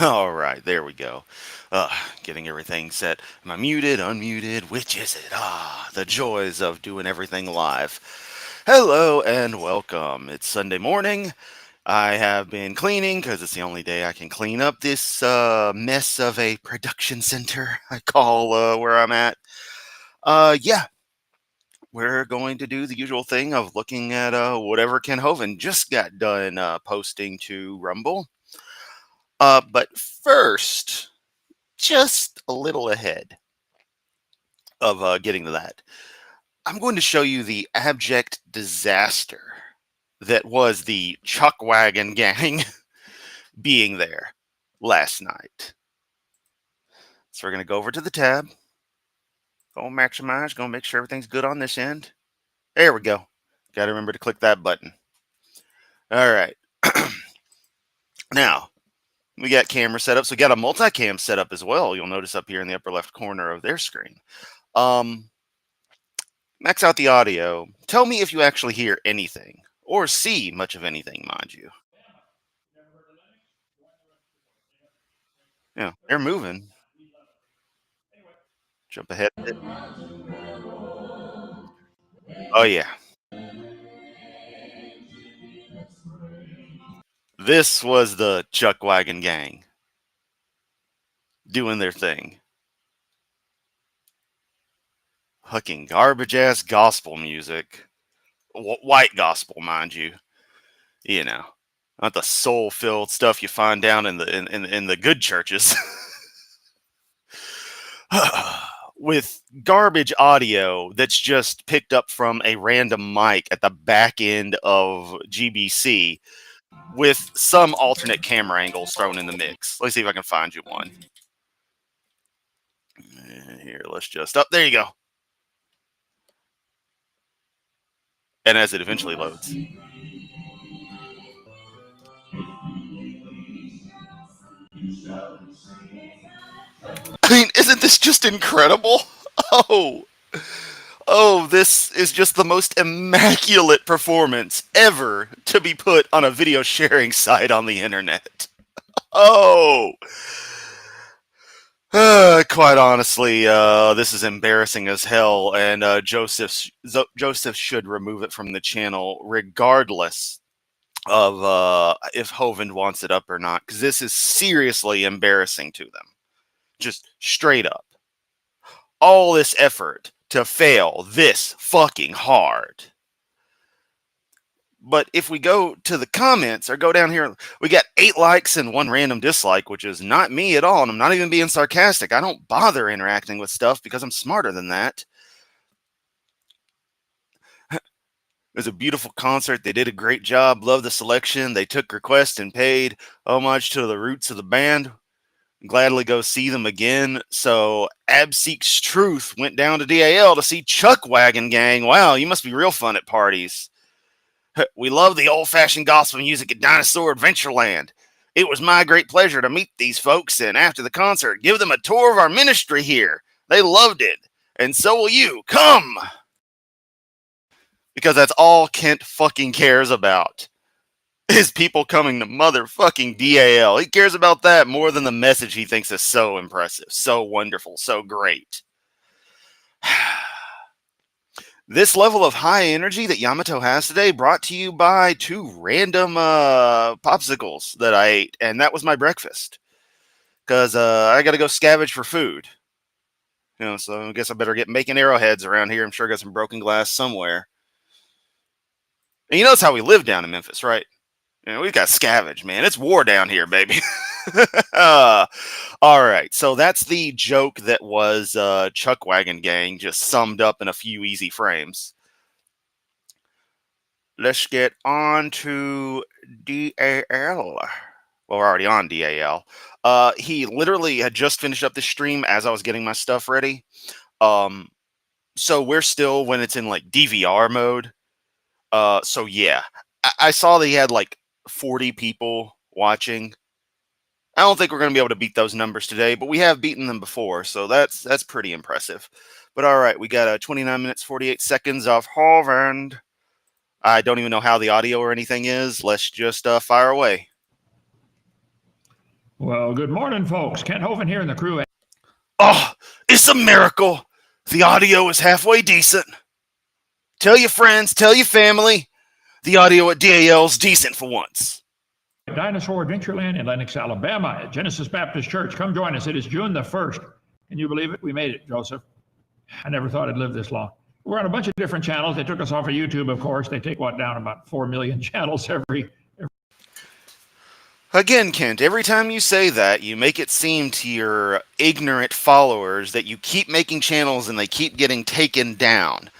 All right, there we go. Getting everything set. Am I muted, unmuted? Which is it? The joys of doing everything live. Hello and welcome. It's Sunday morning. I have been cleaning because it's the only day I can clean up this mess of a production center I call where I'm at. Yeah, we're going to do the usual thing of looking at whatever Ken Hovind just got done posting to Rumble. But first, just a little ahead of getting to that, I'm going to show you the abject disaster that was the Chuck Wagon gang being there last night. So we're going to go over to the tab, go maximize, go make sure everything's good on this end. There we go. Got to remember to click that button. All right. Now, we got camera set up. So we got a multicam set up as well. You'll notice up here in the upper left corner of their screen. Max out the audio. Tell me if you actually hear anything or see much of anything, mind you. Yeah, they're moving. Jump ahead a bit. Oh, yeah. This was the Chuck Wagon gang doing their thing. Hucking garbage ass gospel music. White gospel, mind you. You know, not the soul filled stuff you find down in the good churches. With garbage audio that's just picked up from a random mic at the back end of GBC with some alternate camera angles thrown in the mix. Let's see if I can find you one. Here, let's just up. There you go. And as it eventually loads. I mean, isn't this just incredible? Oh, this is just the most immaculate performance ever to be put on a video sharing site on the internet. Oh, quite honestly, this is embarrassing as hell, and Joseph should remove it from the channel, regardless of if Hovind wants it up or not, because this is seriously embarrassing to them. Just straight up, all this effort to fail this fucking hard. But if we go to the comments or go down here, we got 8 likes and 1 random dislike, which is not me at all. And I'm not even being sarcastic. I don't bother interacting with stuff because I'm smarter than that. It was a beautiful concert. They did a great job. Love the selection. They took requests and paid homage to the roots of the band. Gladly go see them again. So Abseek's Truth went down to DAL to see Chuck Wagon Gang. Wow, you must be real fun at parties. We love the old-fashioned gospel music at Dinosaur Adventureland. It was my great pleasure to meet these folks and after the concert, give them a tour of our ministry here. They loved it. And so will you. Come! Because that's all Kent fucking cares about. Is people coming to motherfucking DAL. He cares about that more than the message he thinks is so impressive, so wonderful, so great. This level of high energy that Yamato has today brought to you by 2 random popsicles that I ate, and that was my breakfast. Because I got to go scavenge for food. So I guess I better get making arrowheads around here. I'm sure I got some broken glass somewhere. And you know that's how we live down in Memphis, right? We've got scavenge, man. It's war down here, baby. All right. So that's the joke that was Chuck Wagon Gang, just summed up in a few easy frames. Let's get on to DAL. Well, we're already on DAL. He literally had just finished up the stream as I was getting my stuff ready. So we're still when it's in like DVR mode. So yeah, I saw that he had like 40 people watching. I don't think we're going to be able to beat those numbers today, but we have beaten them before, so that's pretty impressive. But all right, we got 29 minutes, 48 seconds of Hovind. I don't even know how the audio or anything is. Let's just fire away. Well, good morning, folks. Kent Hovind here in the crew. Oh, it's a miracle. The audio is halfway decent. Tell your friends, tell your family. The audio at DAL's decent for once. Dinosaur Adventureland in Lenox, Alabama at Genesis Baptist Church. Come join us. It is June the 1st. Can you believe it? We made it, Joseph. I never thought I'd live this long. We're on a bunch of different channels. They took us off of YouTube, of course. They take down about 4 million channels every. Again, Kent, every time you say that, you make it seem to your ignorant followers that you keep making channels and they keep getting taken down.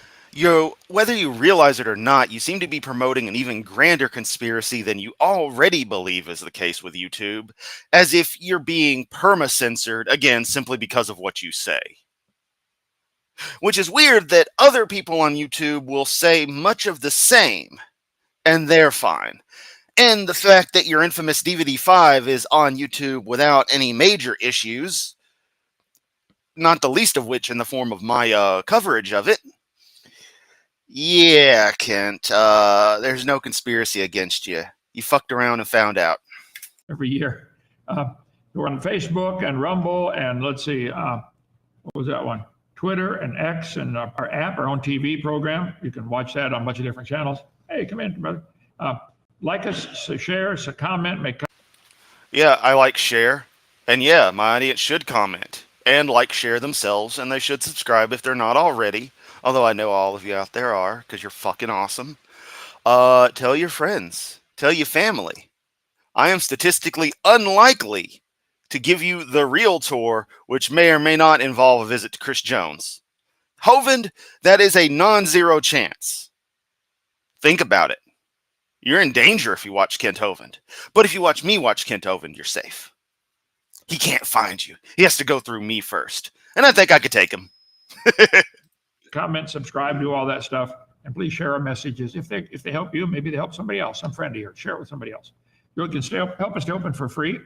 Whether you realize it or not, you seem to be promoting an even grander conspiracy than you already believe is the case with YouTube, as if you're being perma-censored, again, simply because of what you say. Which is weird that other people on YouTube will say much of the same, and they're fine. And the fact that your infamous DVD 5 is on YouTube without any major issues, not the least of which in the form of my coverage of it. Yeah, Kent, there's no conspiracy against you. You fucked around and found out. Every year. We're on Facebook and Rumble and let's see, what was that one? Twitter and X and our app, our own TV program. You can watch that on a bunch of different channels. Hey, come in, brother. Like us, share, comment, make. Yeah, I like share. And yeah, my audience should comment and like share themselves, and they should subscribe if they're not already. Although I know all of you out there are, because you're fucking awesome. Tell your friends. Tell your family. I am statistically unlikely to give you the real tour, which may or may not involve a visit to Chris Jones. Hovind, that is a non-zero chance. Think about it. You're in danger if you watch Kent Hovind. But if you watch me watch Kent Hovind, you're safe. He can't find you. He has to go through me first. And I think I could take him. Comment, subscribe, do all that stuff. And please share our messages. If they help you, maybe they help somebody else, some friend of yours. Share it with somebody else. You can help us stay open for free.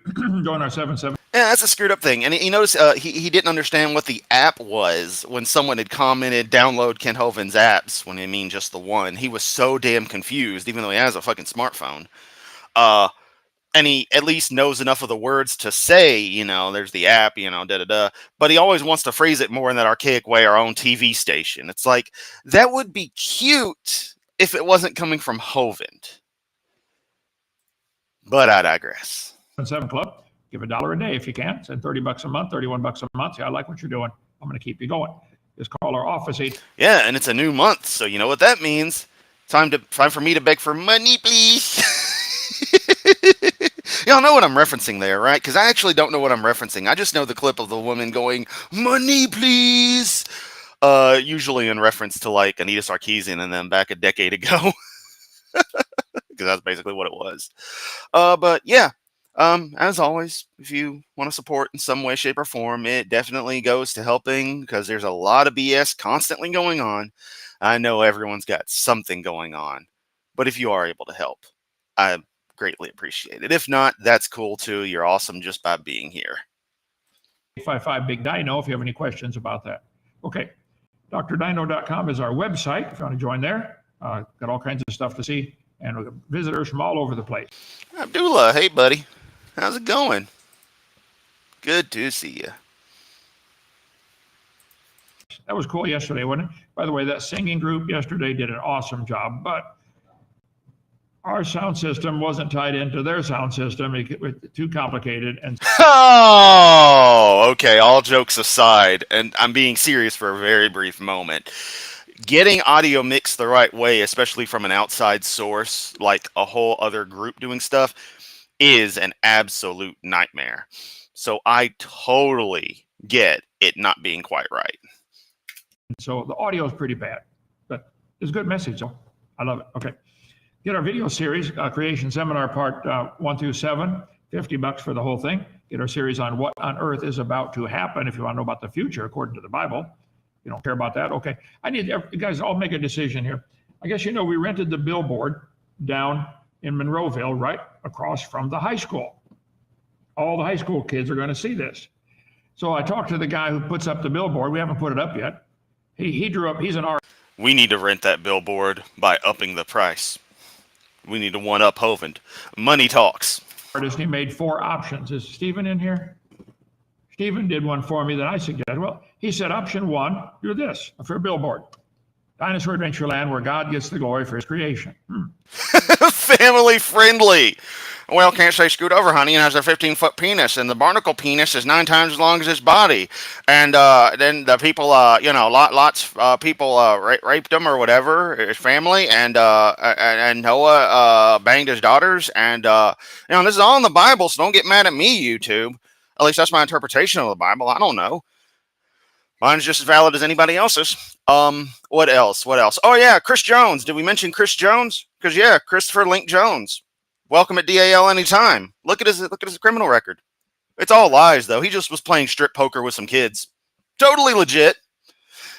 Join our 7-7. Yeah, that's a screwed up thing. And you notice he didn't understand what the app was when someone had commented, download Kent Hovind's apps, when I mean just the one. He was so damn confused, even though he has a fucking smartphone. And he at least knows enough of the words to say, there's the app, da-da-da. But he always wants to phrase it more in that archaic way, our own TV station. It's like, that would be cute if it wasn't coming from Hovind. But I digress. 7 Club. Give $1 a day if you can. Send $30 a month, $31 a month. Say, I like what you're doing. I'm going to keep you going. Just call our office. Yeah, and it's a new month, so you know what that means. Time for me to beg for money, please. Y'all know what I'm referencing there, right? Because I actually don't know what I'm referencing. I just know the clip of the woman going, money, please. Usually in reference to like Anita Sarkeesian and them back a decade ago. Because that's basically what it was. But yeah. As always, if you want to support in some way, shape, or form, it definitely goes to helping because there's a lot of BS constantly going on. I know everyone's got something going on, but if you are able to help, I greatly appreciate it. If not, that's cool too. You're awesome just by being here. 855 Big Dino if you have any questions about that. Okay, drdino.com is our website if you want to join there. Got all kinds of stuff to see and we got visitors from all over the place. Abdullah, hey buddy. How's it going? Good to see you. That was cool yesterday, wasn't it? By the way, that singing group yesterday did an awesome job, but our sound system wasn't tied into their sound system. It was too complicated. And oh, okay. All jokes aside, and I'm being serious for a very brief moment. Getting audio mixed the right way, especially from an outside source, like a whole other group doing stuff, is an absolute nightmare. So I totally get it not being quite right. So the audio is pretty bad, but it's a good message. So I love it. Okay. Get our video series, Creation Seminar Part 1 through 7, $50 for the whole thing. Get our series on what on earth is about to happen if you want to know about the future according to the Bible. You don't care about that? Okay. I need you guys all make a decision here. I guess we rented the billboard down in Monroeville, right across from the high school. All the high school kids are going to see this. So I talked to the guy who puts up the billboard. We haven't put it up yet. He drew up, he's an artist. We need to rent that billboard by upping the price. We need to one-up Hovind. Money talks. artist. He made 4 options. Is Stephen in here? Stephen did one for me that I suggested. Well, he said option 1, do this for a billboard. Dinosaur Adventureland, where God gets the glory for his creation. Family friendly. Well, can't say scoot over, honey, and has a 15-foot penis, and the barnacle penis is 9 times as long as his body. And then the people, lots people raped him or whatever, his family, and Noah banged his daughters. And, this is all in the Bible, so don't get mad at me, YouTube. At least that's my interpretation of the Bible. I don't know. Mine's just as valid as anybody else's. What else? Oh, yeah, Chris Jones. Did we mention Chris Jones? Because, yeah, Christopher Link Jones. Welcome at DAL anytime. Look at his criminal record. It's all lies, though. He just was playing strip poker with some kids. Totally legit.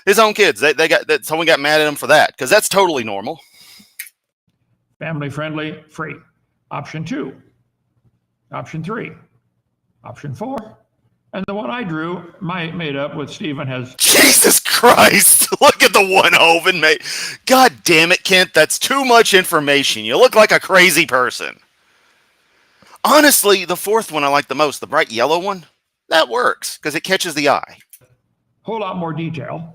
His own kids. Someone got mad at him for that, because that's totally normal. Family friendly, free. Option 2. Option 3. Option 4. And the one I drew, made up with Stephen has... Jesus Christ! Look at the one Hoven made. God damn it, Kent. That's too much information. You look like a crazy person. Honestly, the 4th one I like the most, the bright yellow one. That works, because it catches the eye. Whole lot more detail.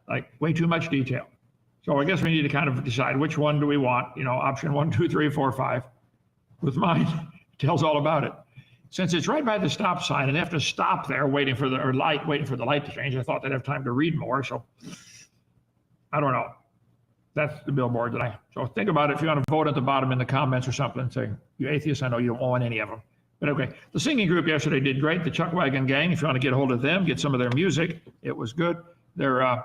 Like, way too much detail. So I guess we need to kind of decide which one do we want. Option 1, 2, 3, 4, 5. With mine, it tells all about it. Since it's right by the stop sign and they have to stop there waiting for the light to change, I thought they'd have time to read more. So I don't know. That's the billboard so think about it. If you want to vote at the bottom in the comments or something, say, you atheists, I know you don't want any of them. But okay, the singing group yesterday did great. The Chuck Wagon Gang, if you want to get a hold of them, get some of their music, it was good. They're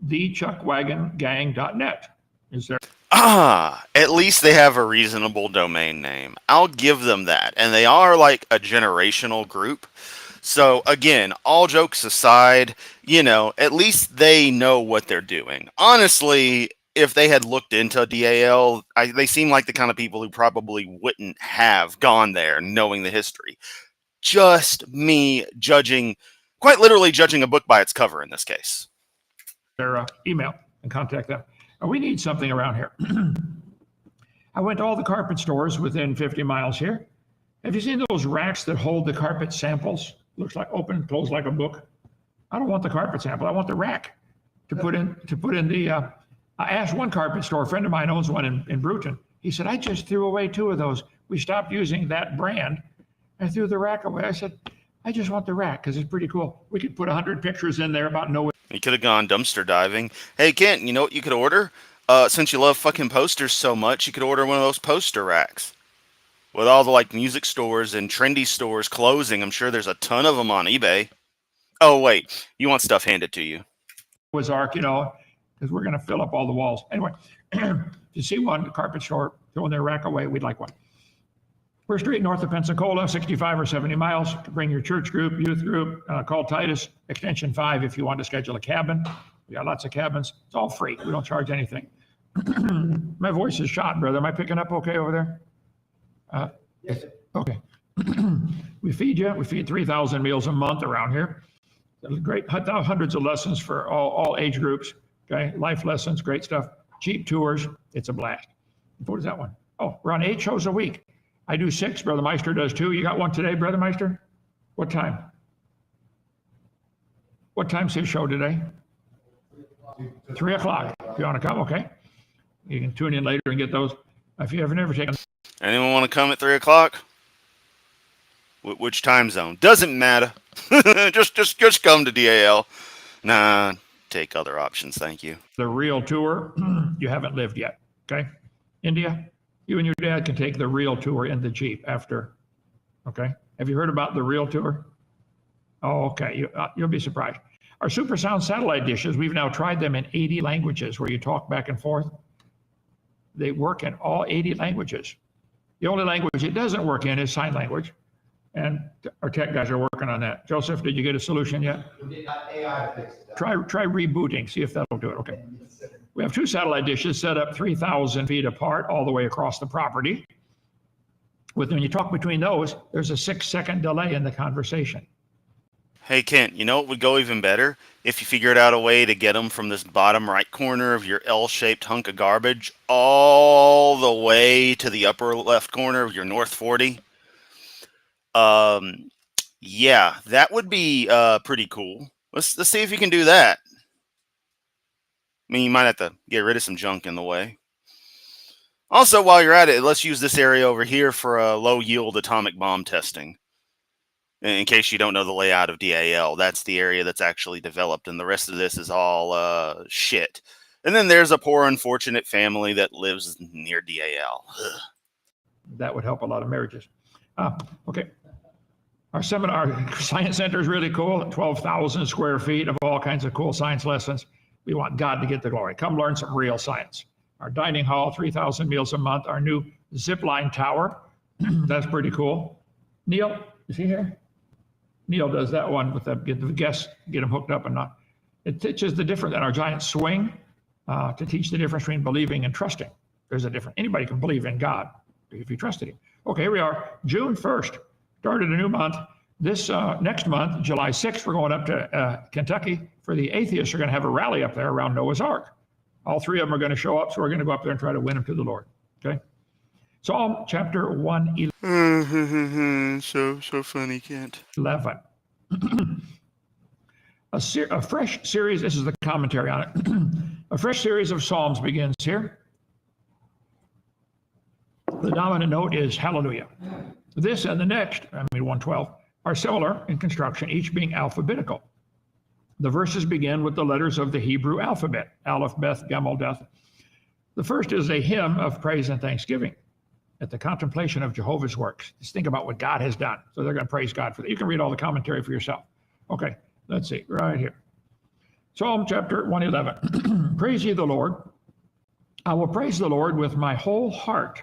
thechuckwagongang.net. Is there? At least they have a reasonable domain name. I'll give them that. And they are like a generational group. So again, all jokes aside, at least they know what they're doing. Honestly, if they had looked into DAL, they seem like the kind of people who probably wouldn't have gone there knowing the history. Just me quite literally judging a book by its cover in this case. Their email and contact them. We need something around here. I went to all the carpet stores within 50 miles here. Have you seen those racks that hold the carpet samples? Looks like open and closed like a book. I don't want the carpet sample. I want the rack to put in the. I asked one carpet store. A friend of mine owns one in Bruton. He said, I just threw away 2 of those. We stopped using that brand. I threw the rack away. I said, I just want the rack because it's pretty cool. We could put 100 pictures in there about Noah. You could have gone dumpster diving. Hey, Kent, you know what you could order? Since you love fucking posters so much, you could order one of those poster racks. With all the music stores and trendy stores closing, I'm sure there's a ton of them on eBay. Oh, wait. You want stuff handed to you. Was Ark, because we're going to fill up all the walls. Anyway, to see one carpet store throwing their rack away, we'd like one. We're straight north of Pensacola, 65 or 70 miles. Bring your church group, youth group. Call Titus, extension 5 if you want to schedule a cabin. We got lots of cabins. It's all free. We don't charge anything. My voice is shot, brother. Am I picking up okay over there? Yes. Okay. We feed you. We feed 3,000 meals a month around here. Great, hundreds of lessons for all age groups. Okay, life lessons, great stuff. Cheap tours. It's a blast. What is that one? Oh, we're on 8 shows a week. I do 6. Brother Meister does 2. You got one today, Brother Meister? What time? What time's his show today? 3 o'clock. If you want to come, okay. You can tune in later and get those. If you ever never taken. Anyone want to come at 3 o'clock? Which time zone? Doesn't matter. just come to DAL. Nah, take other options. Thank you. The real tour, you haven't lived yet. Okay. India, you and your dad can take the real tour in the Jeep after. Okay. Have you heard about the real tour? Oh, okay. You'll be surprised. Our supersound satellite dishes, we've now tried them in 80 languages where you talk back and forth. They work in all 80 languages. The only language it doesn't work in is sign language. And our tech guys are working on that. Joseph, did you get a solution yet? We did not AI fix it. Try rebooting, see if that'll do it. Okay. We have 2 satellite dishes set up 3,000 feet apart all the way across the property. When you talk between those, there's a 6-second delay in the conversation. Hey, Kent, you know what would go even better? If you figured out a way to get them from this bottom right corner of your L-shaped hunk of garbage all the way to the upper left corner of your North 40. Yeah, that would be pretty cool. Let's see if you can do that. I mean, you might have to get rid of some junk in the way. Also, while you're at it, let's use this area over here for low yield atomic bomb testing. In case you don't know the layout of DAL, that's the area that's actually developed, and the rest of this is all shit. And then there's a poor, unfortunate family that lives near DAL. That would help a lot of marriages. Okay. Our science center is really cool. 12,000 square feet of all kinds of cool science lessons. We want God to get the glory. Come learn some real science. Our dining hall, 3,000 meals a month. Our new zip line tower. That's pretty cool. Neil, is he here? Neil does that one with the guests, get them hooked up and not. It teaches the difference in our giant swing to teach the difference between believing and trusting. There's a difference. Anybody can believe in God if you trusted him. Okay, here we are. June 1st, started a new month. This next month, July 6th, we're going up to Kentucky for the atheists. Are going to have a rally up there around Noah's Ark. All three of them are going to show up, so we're going to go up there and try to win them to the Lord. Okay? Psalm chapter 111. So funny, Kent. A fresh series, this is the commentary on it. A fresh series of Psalms begins here. The dominant note is hallelujah. This and the next, 112, are similar in construction, each being alphabetical. The verses begin with the letters of the Hebrew alphabet, Aleph, Beth, Gimel, Dath. The first is a hymn of praise and thanksgiving at the contemplation of Jehovah's works. Just think about what God has done. So they're going to praise God for that. You can read all the commentary for yourself. Okay, let's see, right here. Psalm chapter 111. Praise ye the Lord. I will praise the Lord with my whole heart.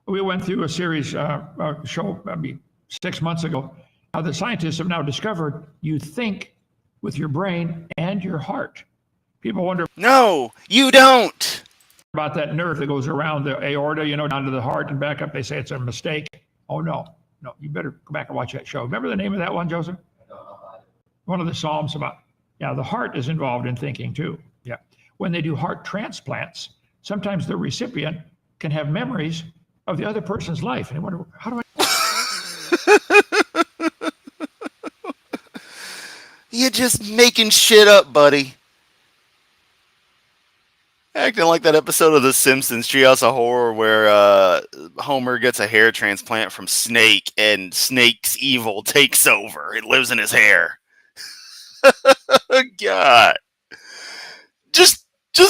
We went through a series show, 6 months ago, how the scientists have now discovered you think with your brain and your heart. People wonder. No, you don't. About that nerve that goes around the aorta, down to the heart and back up. They say it's a mistake. Oh, no, you better go back and watch that show. Remember the name of that one, Joseph? One of the Psalms about, the heart is involved in thinking too. Yeah. When they do heart transplants, sometimes the recipient can have memories of the other person's life. And they wonder, how do I? You're just making shit up, buddy. Acting like that episode of The Simpsons, Treehouse of Horror, where Homer gets a hair transplant from Snake, and Snake's evil takes over. It lives in his hair. God. Just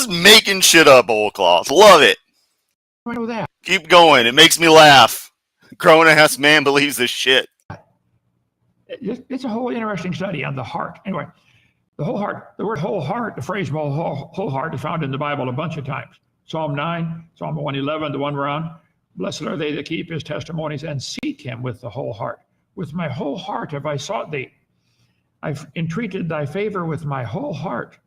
making shit up, old cloth. Love it. I know that. Keep going. It makes me laugh. Grown-ass man believes this shit. It's a whole interesting study on the heart. Anyway, the whole heart, the word whole heart, the phrase whole heart is found in the Bible a bunch of times. Psalm 9, Psalm 111, the one we're on. Blessed are they that keep his testimonies and seek him with the whole heart. With my whole heart have I sought thee. I've entreated thy favor with my whole heart.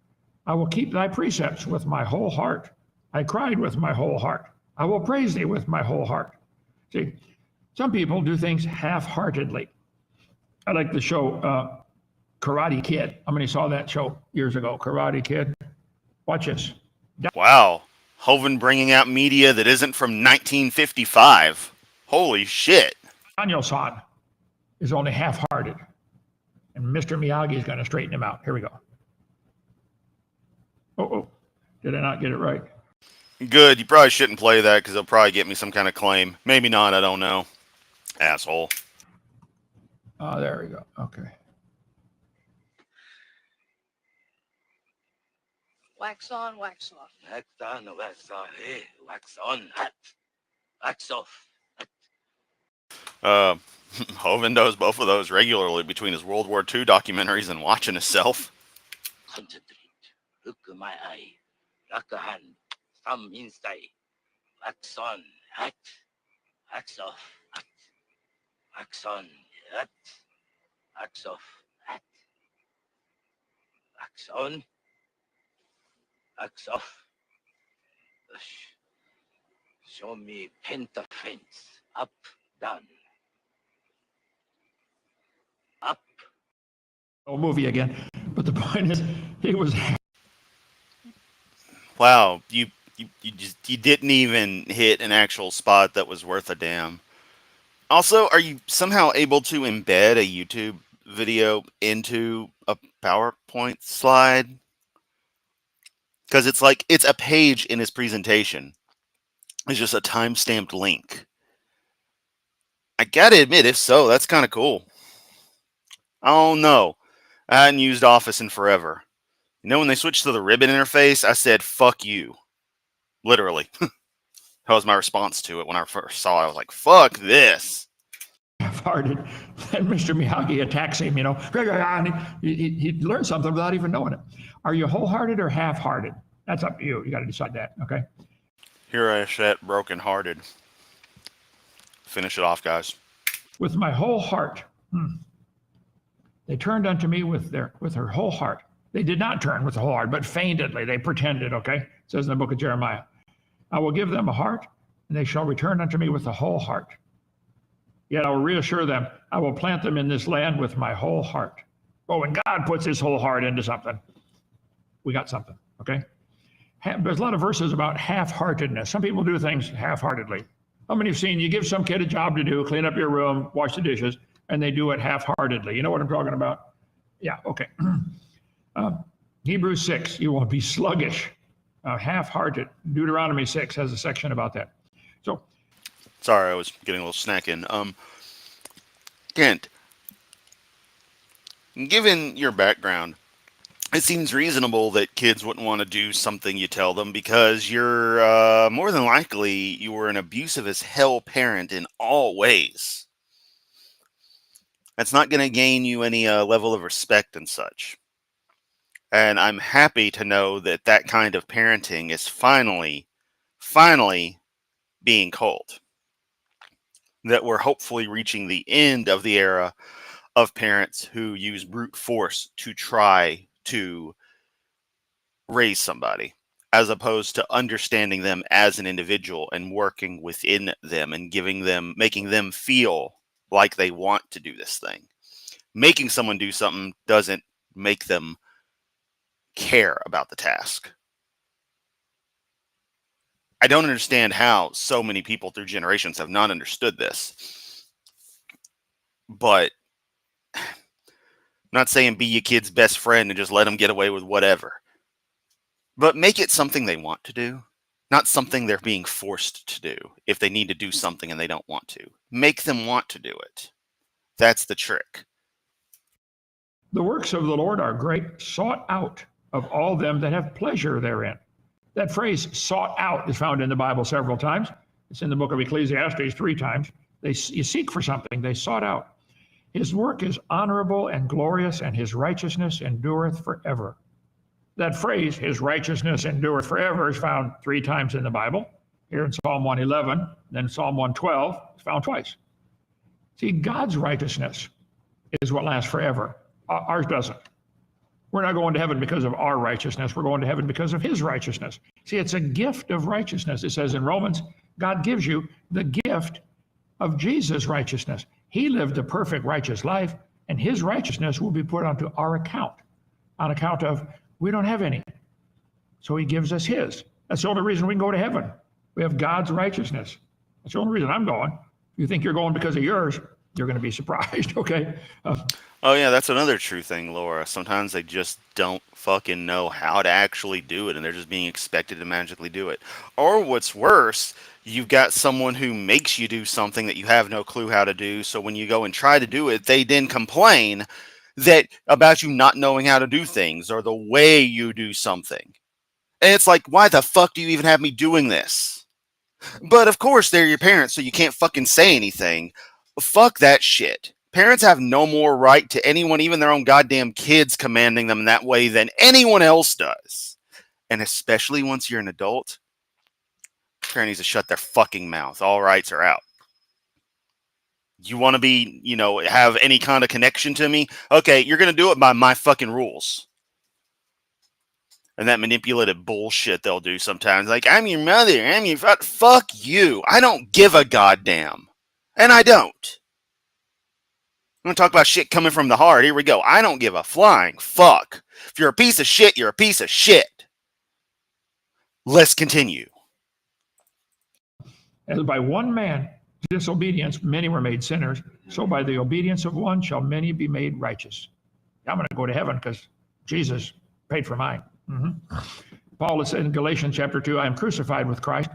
I will keep thy precepts with my whole heart. I cried with my whole heart. I will praise thee with my whole heart. See, some people do things half-heartedly. I like the show Karate Kid. How many saw that show years ago? Karate Kid. Watch this. Wow. Hovind bringing out media that isn't from 1955. Holy shit. Daniel-san is only half-hearted. And Mr. Miyagi is going to straighten him out. Here we go. Oh, did I not get it right? Good. You probably shouldn't play that because they'll probably get me some kind of claim. Maybe not. I don't know. Asshole. Oh, there we go. Okay. Wax on, wax off. Wax on, wax off. Hey, wax on, hot. Wax off. Hovind does both of those regularly between his World War II documentaries and watching himself. Concentrate. Look at my eye. Lock a hand. Thumb inside. Wax on, hot. Wax off, hot. Wax on, hot. Wax off, hot. Wax on. Wax off. Show me penta fence. Up, down. Up. Old movie again. But the point is, he was. Wow, you didn't even hit an actual spot that was worth a damn. Also, are you somehow able to embed a YouTube video into a PowerPoint slide? Because it's like it's a page in his presentation. It's just a time-stamped link. I gotta admit, if so, that's kind of cool. Oh no, I hadn't used Office in forever. You know, when they switched to the ribbon interface, I said, fuck you. Literally. That was my response to it when I first saw it. I was like, fuck this. Half-hearted. And Mr. Miyagi attacks him, and he learned something without even knowing it. Are you wholehearted or half-hearted? That's up to you. You got to decide that, okay? Here I sat broken-hearted. Finish it off, guys. With my whole heart. They turned unto me with her whole heart. They did not turn with the whole heart, but feignedly. They pretended, okay? It says in the book of Jeremiah. I will give them a heart, and they shall return unto me with the whole heart. Yet I will reassure them, I will plant them in this land with my whole heart. Well, when God puts his whole heart into something, we got something, okay? There's a lot of verses about half-heartedness. Some people do things half-heartedly. How many have seen you give some kid a job to do, clean up your room, wash the dishes, and they do it half-heartedly? You know what I'm talking about? Yeah, okay. Hebrews 6, you won't be sluggish, half-hearted. Deuteronomy 6 has a section about that. So, sorry, I was getting a little snack in. Kent, given your background, it seems reasonable that kids wouldn't want to do something you tell them because you're more than likely you were an abusive as hell parent in all ways. That's not going to gain you any level of respect and such. And I'm happy to know that that kind of parenting is finally being culled. That we're hopefully reaching the end of the era of parents who use brute force to try to raise somebody, as opposed to understanding them as an individual and working within them and making them feel like they want to do this thing. Making someone do something doesn't make them care about the task. I don't understand how so many people through generations have not understood this. But I'm not saying be your kid's best friend and just let them get away with whatever. But make it something they want to do, not something they're being forced to do if they need to do something and they don't want to. Make them want to do it. That's the trick. the works of the Lord are great, sought out of all them that have pleasure therein. That phrase, sought out, is found in the Bible several times. It's in the book of Ecclesiastes 3 times. You seek for something, they sought out. His work is honorable and glorious, and his righteousness endureth forever. That phrase, his righteousness endureth forever, is found 3 times in the Bible. Here in Psalm 111, then Psalm 112, it's found twice. See, God's righteousness is what lasts forever. Ours doesn't. We're not going to heaven because of our righteousness. We're going to heaven because of his righteousness. See, it's a gift of righteousness. It says in Romans, God gives you the gift of Jesus' righteousness. He lived a perfect righteous life, and his righteousness will be put onto our account, on account of we don't have any. So he gives us his. That's the only reason we can go to heaven. We have God's righteousness. That's the only reason I'm going. If you think you're going because of yours, you're going to be surprised, okay? Oh, yeah, that's another true thing, Laura. Sometimes they just don't fucking know how to actually do it, and they're just being expected to magically do it. Or what's worse, you've got someone who makes you do something that you have no clue how to do, so when you go and try to do it, they then complain that about you not knowing how to do things or the way you do something. And it's like, why the fuck do you even have me doing this? But of course, they're your parents, so you can't fucking say anything. Fuck that shit. Parents have no more right to anyone, even their own goddamn kids, commanding them that way than anyone else does. And especially once you're an adult, parent needs to shut their fucking mouth. All rights are out. You want to be, have any kind of connection to me? Okay, you're going to do it by my fucking rules. And that manipulative bullshit they'll do sometimes. Like, I'm your mother. I'm your fuck you. I don't give a goddamn. And I don't. I'm going to talk about shit coming from the heart. Here we go. I don't give a flying fuck. If you're a piece of shit, you're a piece of shit. Let's continue. As by one man, disobedience, many were made sinners. So by the obedience of one shall many be made righteous. I'm going to go to heaven because Jesus paid for mine. Paul is in Galatians chapter 2, I am crucified with Christ.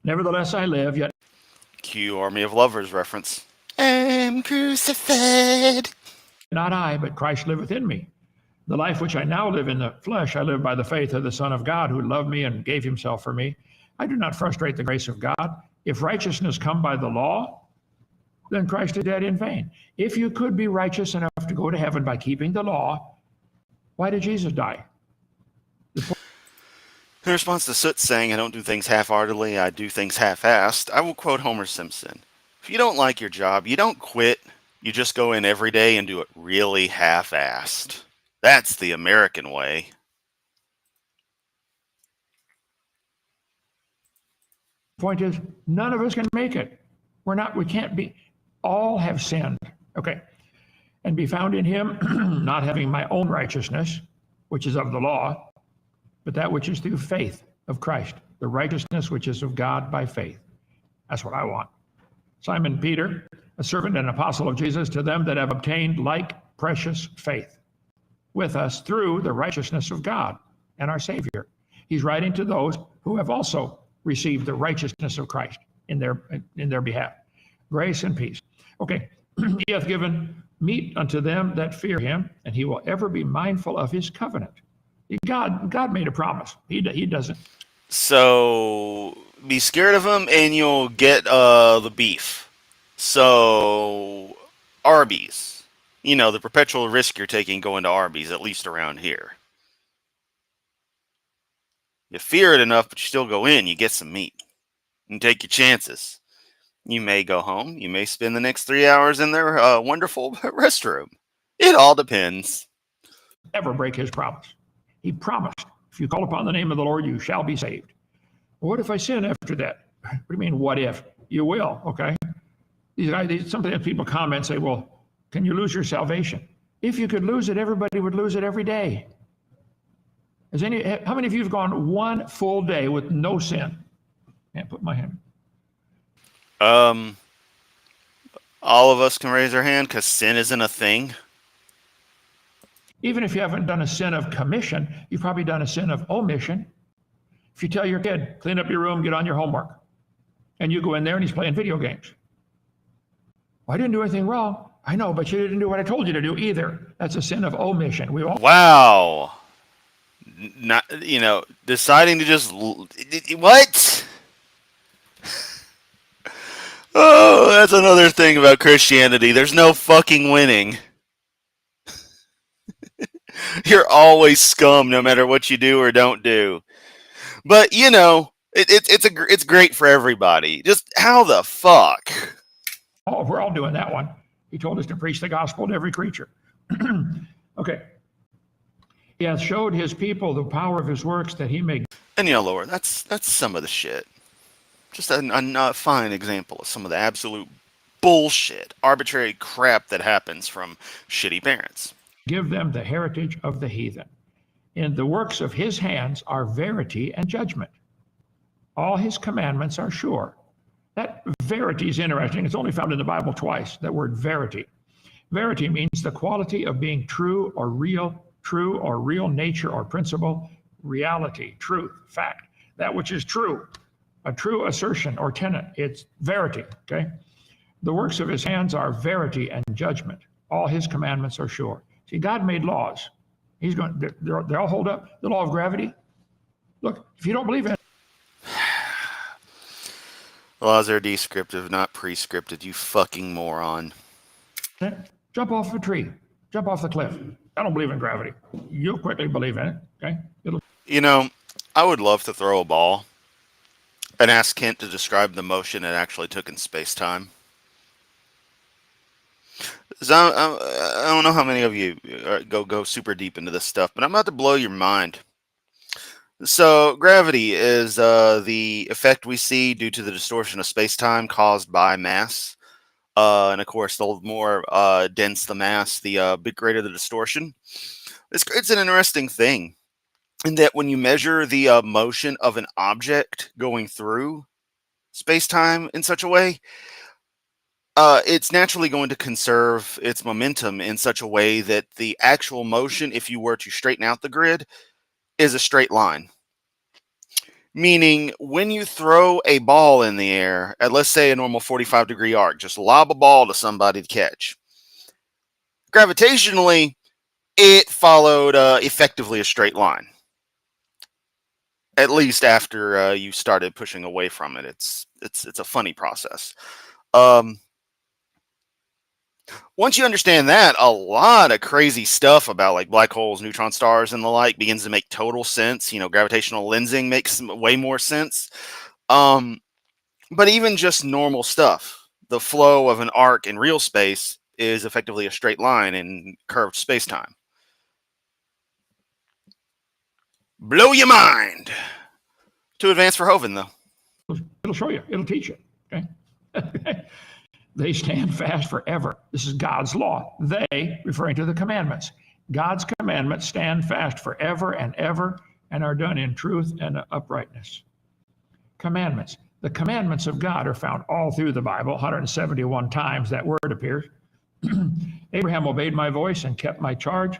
Nevertheless, I live, yet Cue Army of Lovers reference. I'm crucified. not I, but Christ liveth in me. The life which I now live in the flesh, I live by the faith of the Son of God who loved me and gave himself for me. I do not frustrate the grace of God. If righteousness come by the law, then Christ is dead in vain. If you could be righteous enough to go to heaven by keeping the law, why did Jesus die? In response to Soot saying, I don't do things half-heartedly, I do things half-assed, I will quote Homer Simpson. If you don't like your job, you don't quit. You just go in every day and do it really half-assed. That's the American way. Point is, none of us can make it. We can't be, all have sinned. Okay. And be found in him, not having my own righteousness, which is of the law, but that which is through faith of Christ, the righteousness which is of God by faith. That's what I want. Simon Peter, a servant and apostle of Jesus, to them that have obtained like precious faith with us through the righteousness of God and our Savior. He's writing to those who have also received the righteousness of Christ in their behalf. Grace and peace. Okay, he hath given meat unto them that fear him, and he will ever be mindful of his covenant. God made a promise. He doesn't. So be scared of him and you'll get the beef. So Arby's. You know, the perpetual risk you're taking going to Arby's, at least around here. You fear it enough, but you still go in, you get some meat. And take your chances. You may go home. You may spend the next 3 hours in their wonderful restroom. It all depends. Ever break his promise. He promised, if you call upon the name of the Lord, you shall be saved. Well, what if I sin after that? What do you mean, what if? You will, okay? Sometimes people comment and say, well, can you lose your salvation? If you could lose it, everybody would lose it every day. How many of you have gone one full day with no sin? Can't put my hand. All of us can raise our hand because sin isn't a thing. Even if you haven't done a sin of commission, you've probably done a sin of omission. If you tell your kid, clean up your room, get on your homework, and you go in there and he's playing video games. Well, I didn't do anything wrong. I know, but you didn't do what I told you to do either. That's a sin of omission. Wow. Not, deciding to just... What? Oh, that's another thing about Christianity. There's no fucking winning. You're always scum no matter what you do or don't do. But, it's great for everybody. Just how the fuck? Oh, we're all doing that one. He told us to preach the gospel to every creature. Okay. He hath showed his people the power of his works that he may... And, Lord, that's some of the shit. Just a fine example of some of the absolute bullshit, arbitrary crap that happens from shitty parents. Give them the heritage of the heathen. In the works of his hands are verity and judgment. All his commandments are sure. That verity is interesting. It's only found in the Bible twice, that word verity. Verity means the quality of being true or real nature or principle, reality, truth, fact. That which is true, a true assertion or tenet, it's verity, okay? The works of his hands are verity and judgment. All his commandments are sure. See, God made laws. They all hold up. The law of gravity. Look, if you don't believe in it. Laws are descriptive, not prescriptive, you fucking moron. Jump off a tree. Jump off the cliff. I don't believe in gravity. You'll quickly believe in it, okay? I would love to throw a ball and ask Kent to describe the motion it actually took in space-time. I don't know how many of you go super deep into this stuff, but I'm about to blow your mind. So gravity is the effect we see due to the distortion of space-time caused by mass. And of course, the more dense the mass, the bit greater the distortion. It's an interesting thing in that when you measure the motion of an object going through space-time in such a way, it's naturally going to conserve its momentum in such a way that the actual motion, if you were to straighten out the grid, is a straight line. Meaning, when you throw a ball in the air at, let's say, a normal 45-degree arc, just lob a ball to somebody to catch. Gravitationally, it followed effectively a straight line. At least after you started pushing away from it. It's a funny process. Once you understand that, a lot of crazy stuff about like black holes, neutron stars, and the like begins to make total sense. You know, gravitational lensing makes way more sense. But even just normal stuff, the flow of an arc in real space is effectively a straight line in curved space-time. Blow your mind. Too advanced for Hovind, though. It'll show you. It'll teach you. Okay. They stand fast forever. This is God's law. They, referring to the commandments. God's commandments stand fast forever and ever and are done in truth and uprightness. Commandments. The commandments of God are found all through the Bible. 171 times that word appears. Abraham obeyed my voice and kept my charge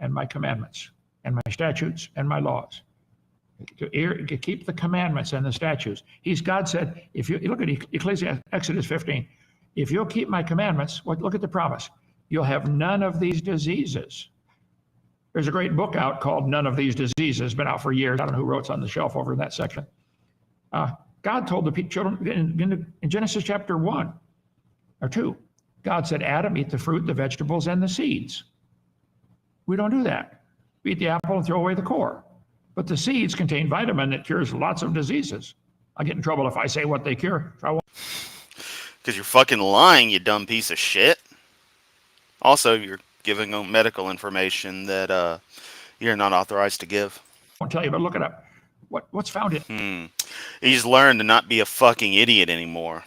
and my commandments and my statutes and my laws. To keep the commandments and the statutes. God said, if you look at Exodus 15, if you'll keep my commandments, look at the promise. You'll have none of these diseases. There's a great book out called None of These Diseases, been out for years. I don't know who wrote it. It's on the shelf over in that section. God told the children in Genesis chapter 1 or 2, God said, Adam, eat the fruit, the vegetables, and the seeds. We don't do that. We eat the apple and throw away the core. But the seeds contain vitamin that cures lots of diseases. I get in trouble if I say what they cure. Because you're fucking lying, you dumb piece of shit. Also, you're giving them medical information that you're not authorized to give. I won't tell you, but look it up. What's found in? He's learned to not be a fucking idiot anymore.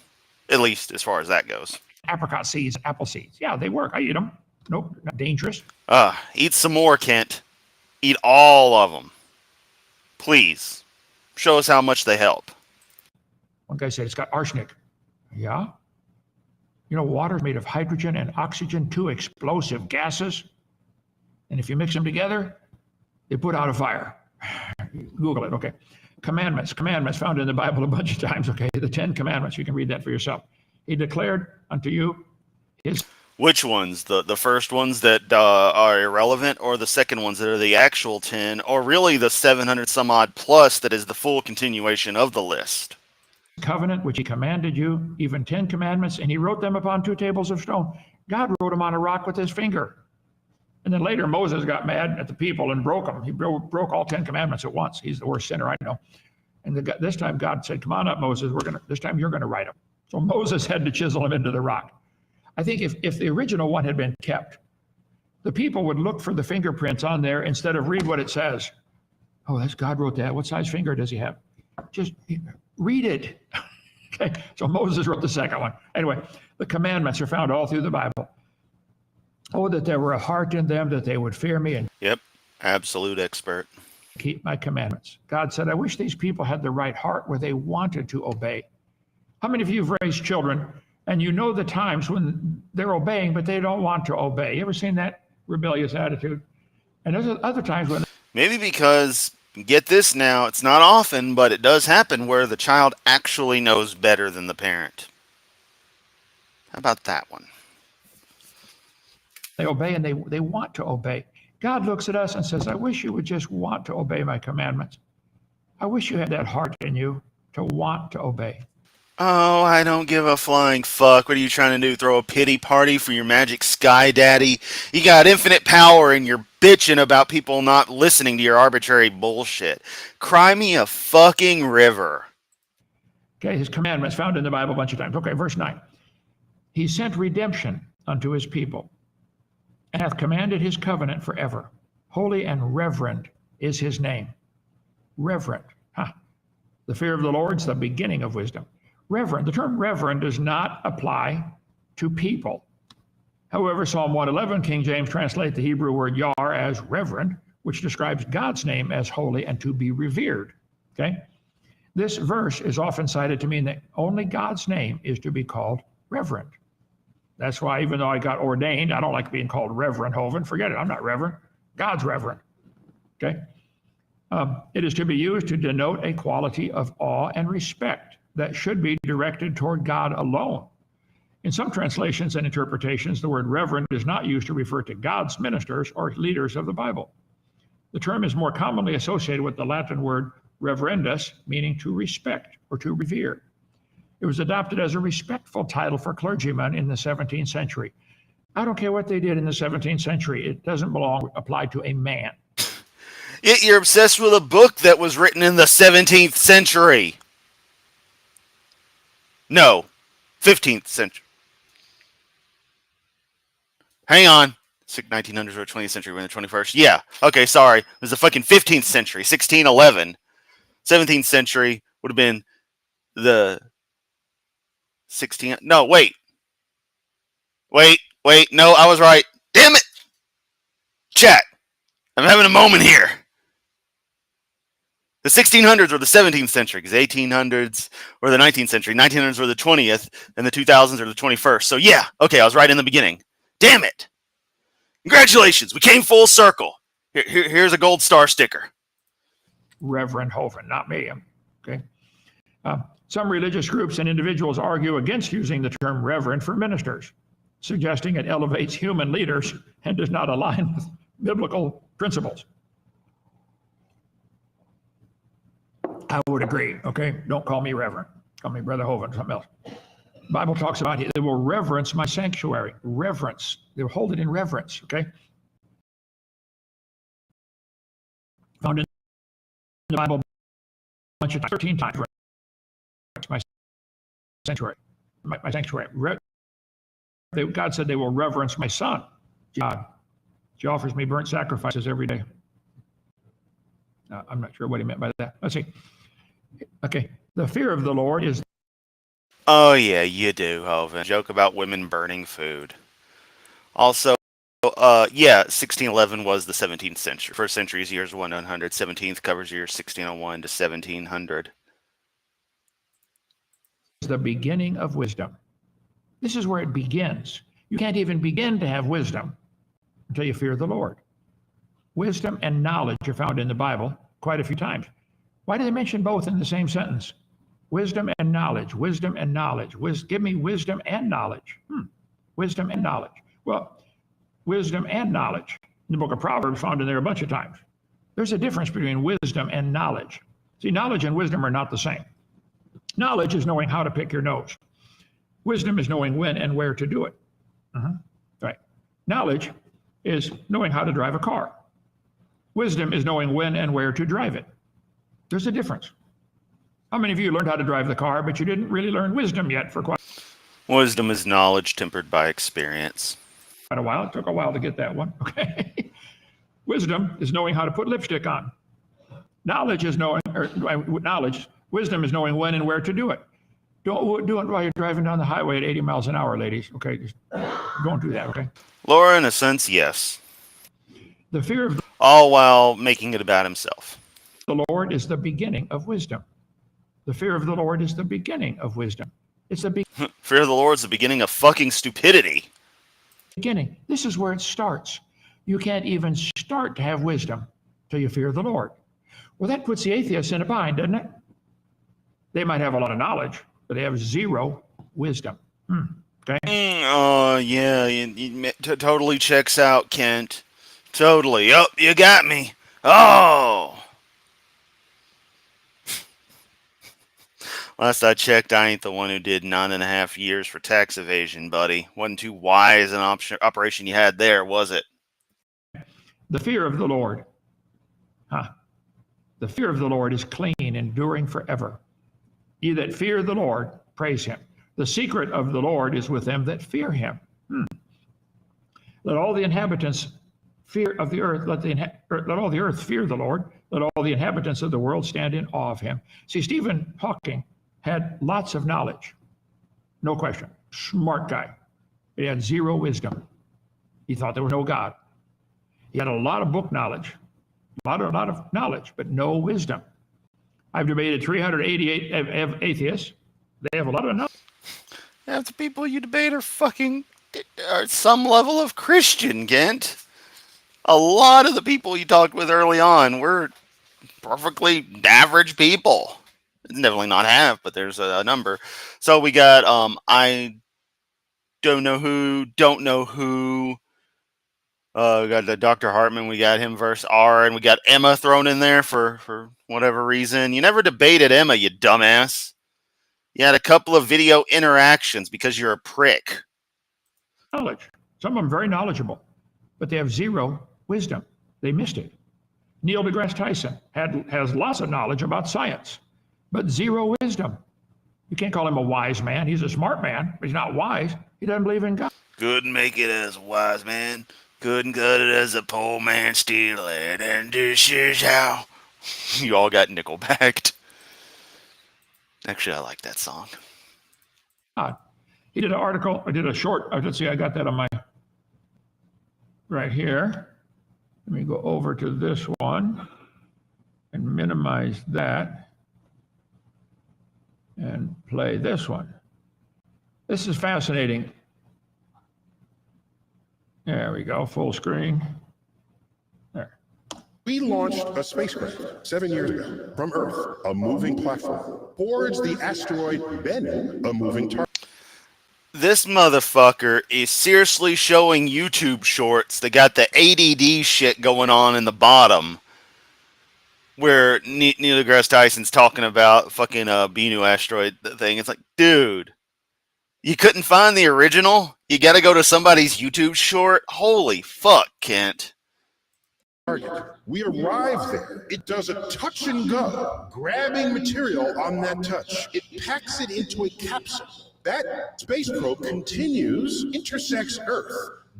At least as far as that goes. Apricot seeds, apple seeds. Yeah, they work. I eat them. Nope, not dangerous. Eat some more, Kent. Eat all of them. Please. Show us how much they help. One guy said it's got arsenic. Yeah? You know, water is made of hydrogen and oxygen, two explosive gases. And if you mix them together, they put out a fire. Google it, okay. Commandments found in the Bible a bunch of times, okay. The 10 Commandments, you can read that for yourself. He declared unto you his... Which ones? The first ones that are irrelevant, or the second ones that are the actual 10, or really the 700 some odd plus that is the full continuation of the list? Covenant which he commanded you, even 10 commandments, and he wrote them upon 2 tables of stone. God wrote them on a rock with his finger. And then later Moses got mad at the people and broke them. He broke all 10 commandments at once. He's the worst sinner I know. And this time God said, come on up, Moses. This time you're going to write them. So Moses had to chisel them into the rock. I think if the original one had been kept, the people would look for the fingerprints on there instead of read what it says. Oh, that's God wrote that. What size finger does he have? Just read it. Okay, so Moses wrote the second one. Anyway, the commandments are found all through the Bible. Oh, that there were a heart in them that they would fear me and Yep, absolute expert. keep my commandments. God said, I wish these people had the right heart where they wanted to obey. How many of you have raised children and you know the times when they're obeying, but they don't want to obey? You ever seen that rebellious attitude? And there's other times when... Maybe because, get this now, it's not often, but it does happen where the child actually knows better than the parent. How about that one? They obey and they want to obey. God looks at us and says, I wish you would just want to obey my commandments. I wish you had that heart in you to want to obey. Oh, I don't give a flying fuck. What are you trying to do? Throw a pity party for your magic sky daddy? You got infinite power and you're bitching about people not listening to your arbitrary bullshit. Cry me a fucking river. Okay, his commandments found in the Bible a bunch of times. Okay, verse 9. He sent redemption unto his people and hath commanded his covenant forever. Holy and reverend is his name. Reverend. The fear of the Lord is the beginning of wisdom. Reverend. The term reverend does not apply to people. However, Psalm 111, King James translates the Hebrew word yar as reverend, which describes God's name as holy and to be revered. Okay? This verse is often cited to mean that only God's name is to be called reverend. That's why, even though I got ordained, I don't like being called Reverend Hovind. Forget it, I'm not Reverend. God's Reverend. Okay? It is to be used to denote a quality of awe and respect that should be directed toward God alone. In some translations and interpretations, the word reverend is not used to refer to God's ministers or leaders of the Bible. The term is more commonly associated with the Latin word reverendus, meaning to respect or to revere. It was adopted as a respectful title for clergymen in the 17th century. I don't care what they did in the 17th century. It doesn't apply to a man. Yet you're obsessed with a book that was written in the 17th century. No, 15th century. Hang on. 1900s or 20th century, we're in the 21st. Yeah, okay, sorry. It was the fucking 15th century, 1611. 17th century would have been the 16th. No, wait. No, I was right. Damn it! Chat, I'm having a moment here. The 1600s were the 17th century, because 1800s were the 19th century, 1900s were the 20th, and the 2000s are the 21st. So yeah, okay, I was right in the beginning. Damn it! Congratulations, we came full circle. Here's a gold star sticker. Reverend Hovind, not me. Okay. Some religious groups and individuals argue against using the term reverend for ministers, suggesting it elevates human leaders and does not align with biblical principles. I would agree, okay? Don't call me reverend. Call me Brother Hovind, something else. The Bible talks about it. They will reverence my sanctuary. Reverence. They will hold it in reverence, okay? Found in the Bible a bunch of times, 13 times. My sanctuary. My sanctuary. God said they will reverence my son, God. He offers me burnt sacrifices every day. I'm not sure what he meant by that. Let's see. Okay. The fear of the Lord is. Oh, yeah, you do, Hovind. Joke about women burning food. Also, 1611 was the 17th century. First century is years 1 to 100. 17th covers years 1601 to 1700. The beginning of wisdom. This is where it begins. You can't even begin to have wisdom until you fear the Lord. Wisdom and knowledge are found in the Bible quite a few times. Why do they mention both in the same sentence? Wisdom and knowledge, wisdom and knowledge. Give me wisdom and knowledge. Wisdom and knowledge. Well, wisdom and knowledge. In the book of Proverbs, found in there a bunch of times. There's a difference between wisdom and knowledge. See, knowledge and wisdom are not the same. Knowledge is knowing how to pick your nose. Wisdom is knowing when and where to do it. Right. Knowledge is knowing how to drive a car. Wisdom is knowing when and where to drive it. There's a difference. How many of you learned how to drive the car, but you didn't really learn wisdom yet for quite Wisdom is knowledge tempered by experience. a while? It took a while to get that one. Okay. Wisdom is knowing how to put lipstick on. Knowledge is wisdom is knowing when and where to do it. Don't do it while you're driving down the highway at 80 miles an hour, ladies. Okay, just don't do that, okay? Laura, in a sense, yes. The fear of All while making it about himself. the Lord is the beginning of wisdom. The fear of the Lord is the beginning of wisdom. It's the Fear of the Lord is the beginning of fucking stupidity. beginning. This is where it starts. You can't even start to have wisdom till you fear the Lord. Well, that puts the atheists in a bind, doesn't it? They might have a lot of knowledge, but they have zero wisdom. Okay? Oh, yeah, you totally checks out, Kent. Totally. Oh, you got me. Oh. Last I checked, I ain't the one who did 9.5 years for tax evasion, buddy. Wasn't too wise an operation you had there, was it? The fear of the Lord. The fear of the Lord is clean, enduring forever. Ye that fear the Lord, praise him. The secret of the Lord is with them that fear him. Let all the inhabitants fear of the earth, let all the earth fear the Lord. Let all the inhabitants of the world stand in awe of him. See, Stephen Hawking had lots of knowledge. No question. Smart guy. But he had zero wisdom. He thought there was no God. He had a lot of book knowledge, a lot of knowledge, but no wisdom. I've debated 388 atheists. They have a lot of knowledge. Half the people you debate are fucking are some level of Christian, Kent. A lot of the people you talked with early on were perfectly average people. Definitely not half, but there's a number. So we got I don't know who. We got the Dr. Hartman. We got him versus R, and we got Emma thrown in there for whatever reason. You never debated Emma, you dumbass. You had a couple of video interactions because you're a prick. Knowledge. Some of them very knowledgeable, but they have zero wisdom. They missed it. Neil deGrasse Tyson has lots of knowledge about science, but zero wisdom. You can't call him a wise man. He's a smart man, but he's not wise. He doesn't believe in God. Couldn't make it as a wise man. Couldn't cut it as a poor man steal it. And this is how. You all got nickel-backed. Actually, I like that song. He did an article. I did a short. Let's see. I got that on my right here. Let me go over to this one and minimize that and play this one. This is fascinating. There we go, full screen. There. We launched a spacecraft 7 years ago from Earth, a moving platform, towards the asteroid Bennu, a moving target. This motherfucker is seriously showing YouTube shorts that got the ADD shit going on in the bottom, where Neil deGrasse Tyson's talking about fucking Bennu asteroid thing. It's like, dude, you couldn't find the original? You gotta go to somebody's YouTube short? Holy fuck, Kent. Target. We arrive there. It does a touch and go, grabbing material on that touch. It packs it into a capsule. That space probe continues, intersects Earth,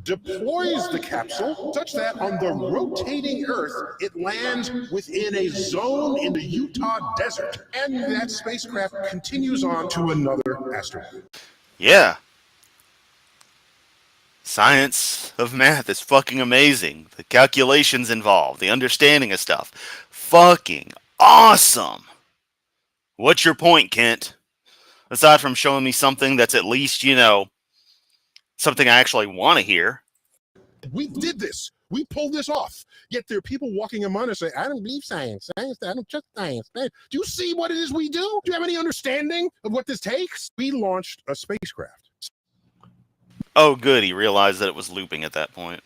deploys the capsule such that on the rotating Earth, it lands within a zone in the Utah desert. And that spacecraft continues on to another asteroid. Yeah. Science of math is fucking amazing. The calculations involved, the understanding of stuff. Fucking awesome. What's your point, Kent? Aside from showing me something that's at least, something I actually want to hear. We did this. We pulled this off. Yet there are people walking among us saying, I don't believe science. I don't trust science. Do you see what it is we do? Do you have any understanding of what this takes? We launched a spacecraft. Oh, good. He realized that it was looping at that point.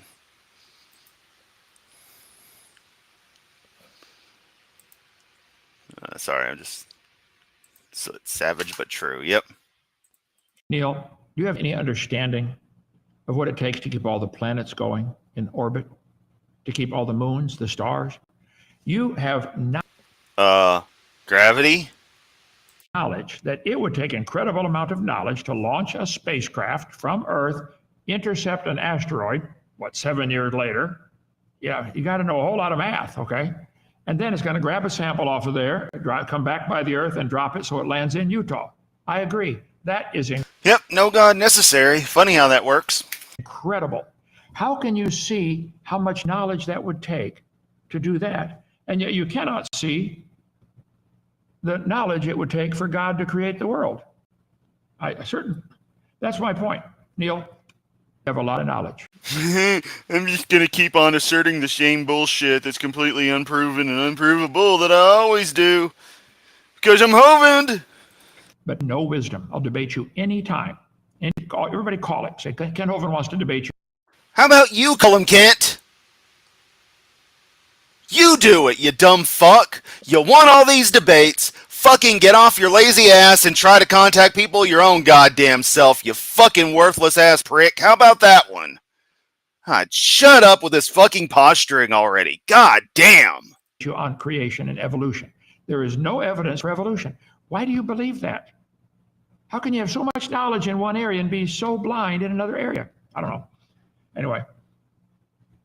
Sorry, I'm just savage but true. Yep. Neil, do you have any understanding of what it takes to keep all the planets going in orbit, to keep all the moons, the stars? You have Gravity? knowledge that it would take incredible amount of knowledge to launch a spacecraft from Earth, intercept an asteroid, 7 years later? Yeah, you got to know a whole lot of math, okay? And then it's going to grab a sample off of there, come back by the Earth and drop it so it lands in Utah. I agree. That is Yep, no God necessary. Funny how that works. incredible. How can you see how much knowledge that would take to do that? And yet you cannot see the knowledge it would take for God to create the world. That's my point. Neil, you have a lot of knowledge. I'm just going to keep on asserting the same bullshit that's completely unproven and unprovable that I always do. Because I'm Hovind. But no wisdom. I'll debate you anytime. Everybody call it. Say, Ken Hovind wants to debate you. How about you call him, Kent? You do it, you dumb fuck. You want all these debates. Fucking get off your lazy ass and try to contact people your own goddamn self, you fucking worthless ass prick. How about that one? God, shut up with this fucking posturing already. God damn. You on creation and evolution. There is no evidence for evolution. Why do you believe that? How can you have so much knowledge in one area and be so blind in another area? I don't know. Anyway,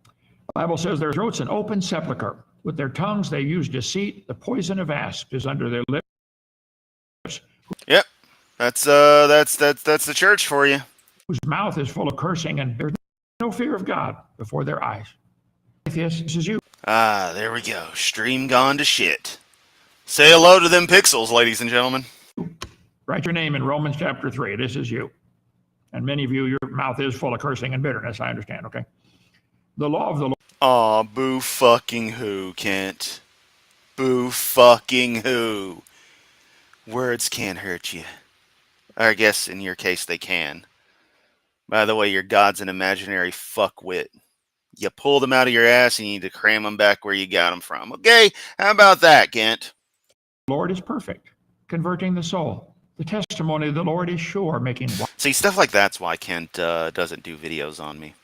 the Bible says their throats an open sepulcher. With their tongues they use deceit. The poison of asps is under their lips. Yep. That's the church for you. Whose mouth is full of cursing, and there's no fear of God before their eyes. Yes, this is you. Ah, there we go. Stream gone to shit. Say hello to them pixels, ladies and gentlemen. Write your name in Romans chapter 3. This is you. And many of you, your mouth is full of cursing and bitterness, I understand, okay? The law of the Lord. Aw, boo fucking who, Kent? Boo fucking who? Words can't hurt you. Or I guess in your case they can. By the way, your God's an imaginary fuckwit. You pull them out of your ass and you need to cram them back where you got them from. Okay, how about that, Kent? The Lord is perfect, converting the soul. The testimony of the Lord is sure, making... See, stuff like that's why Kent doesn't do videos on me.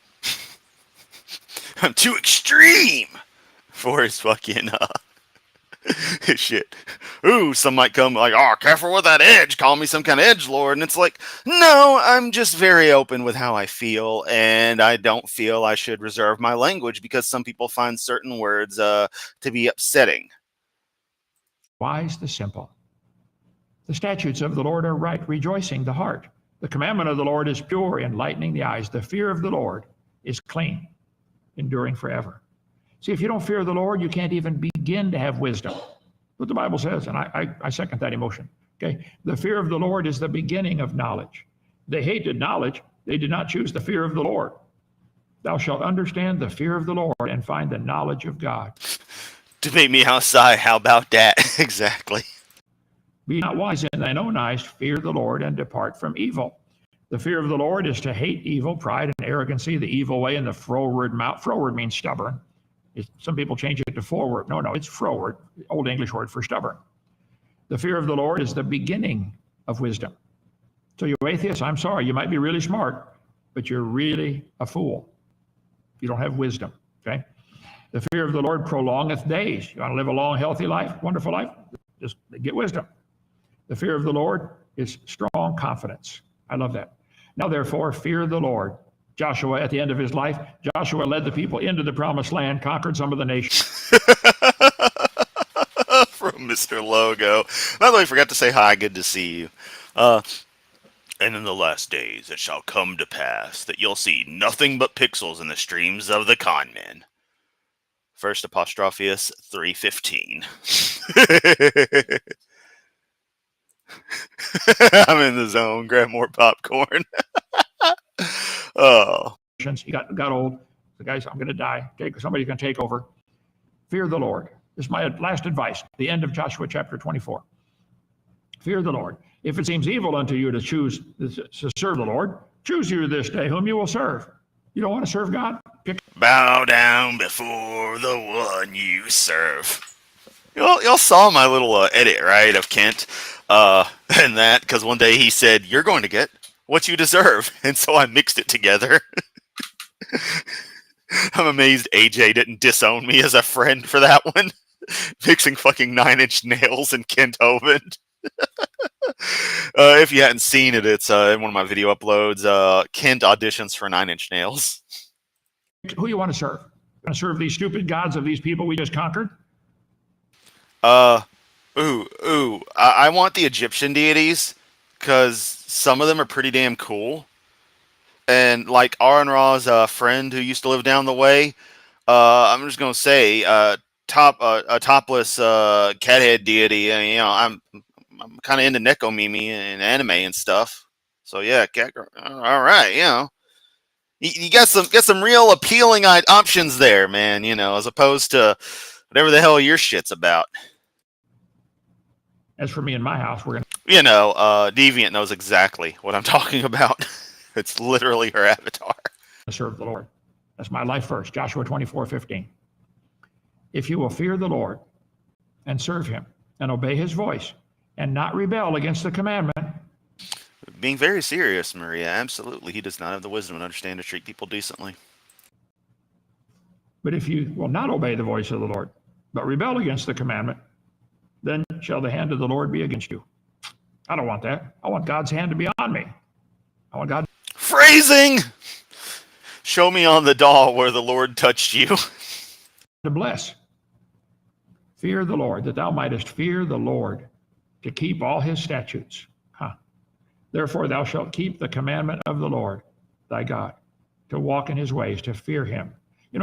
I'm too extreme for his fucking shit. Ooh, some might come like, oh, careful with that edge. Call me some kind of edgelord. And it's like, no, I'm just very open with how I feel. And I don't feel I should reserve my language because some people find certain words to be upsetting. Wise the simple. The statutes of the Lord are right, rejoicing the heart. The commandment of the Lord is pure, enlightening the eyes. The fear of the Lord is clean, enduring forever. See, if you don't fear the Lord, you can't even begin to have wisdom. What the Bible says, and I second that emotion. Okay, the fear of the Lord is the beginning of knowledge. They hated knowledge. They did not choose the fear of the Lord. Thou shalt understand the fear of the Lord and find the knowledge of God. Debate me outside. How about that? Exactly. Be not wise in thine own eyes. Fear the Lord and depart from evil. The fear of the Lord is to hate evil, pride, and arrogancy, the evil way, and the froward mouth. Froward means stubborn. Some people change it to forward. No, it's froward, Old English word for stubborn. The fear of the Lord is the beginning of wisdom. So you atheists, I'm sorry, you might be really smart, but you're really a fool. You don't have wisdom, okay? The fear of the Lord prolongeth days. You want to live a long, healthy life, wonderful life? Just get wisdom. The fear of the Lord is strong confidence. I love that. Now, therefore, fear the Lord. Joshua, at the end of his life, Joshua led the people into the promised land, conquered some of the nations. From Mr. Logo. By the way, I forgot to say hi. Good to see you. And in the last days it shall come to pass that you'll see nothing but pixels in the streams of the con men. First Apostrophius 3:15. I'm in the zone. Grab more popcorn. Oh. He got old. The guy said, I'm going to die. Somebody's going to take over. Fear the Lord. This is my last advice. The end of Joshua chapter 24. Fear the Lord. If it seems evil unto you to choose to serve the Lord, choose you this day whom you will serve. You don't want to serve God? Bow down before the one you serve. Y'all saw my little edit, right, of Kent and that, because one day he said, you're going to get what you deserve. And so I mixed it together. I'm amazed AJ didn't disown me as a friend for that one. Mixing fucking 9 Inch Nails and Kent Hovind. If you hadn't seen it, it's in one of my video uploads. Kent auditions for 9 Inch Nails. Who you want to serve? Want to serve these stupid gods of these people we just conquered? I want the Egyptian deities because some of them are pretty damn cool. And like Aaron Ra's friend who used to live down the way, I'm just gonna say, a topless cathead deity. And, I'm kind of into Nekomimi and anime and stuff. So yeah, cat girl. All right, you got some real appealing options there, man. As opposed to whatever the hell your shit's about. As for me and my house, we're gonna. Deviant knows exactly what I'm talking about. It's literally her avatar. Serve the Lord. That's my life verse, Joshua 24:15. If you will fear the Lord and serve him and obey his voice and not rebel against the commandment. Being very serious, Maria. Absolutely. He does not have the wisdom and understand to treat people decently. But if you will not obey the voice of the Lord, but rebel against the commandment, then shall the hand of the Lord be against you. I don't want that. I want God's hand to be on me. I want God. Phrasing! Show me on the doll where the Lord touched you. To bless. Fear the Lord, that thou mightest fear the Lord, to keep all his statutes. Therefore thou shalt keep the commandment of the Lord, thy God, to walk in his ways, to fear him.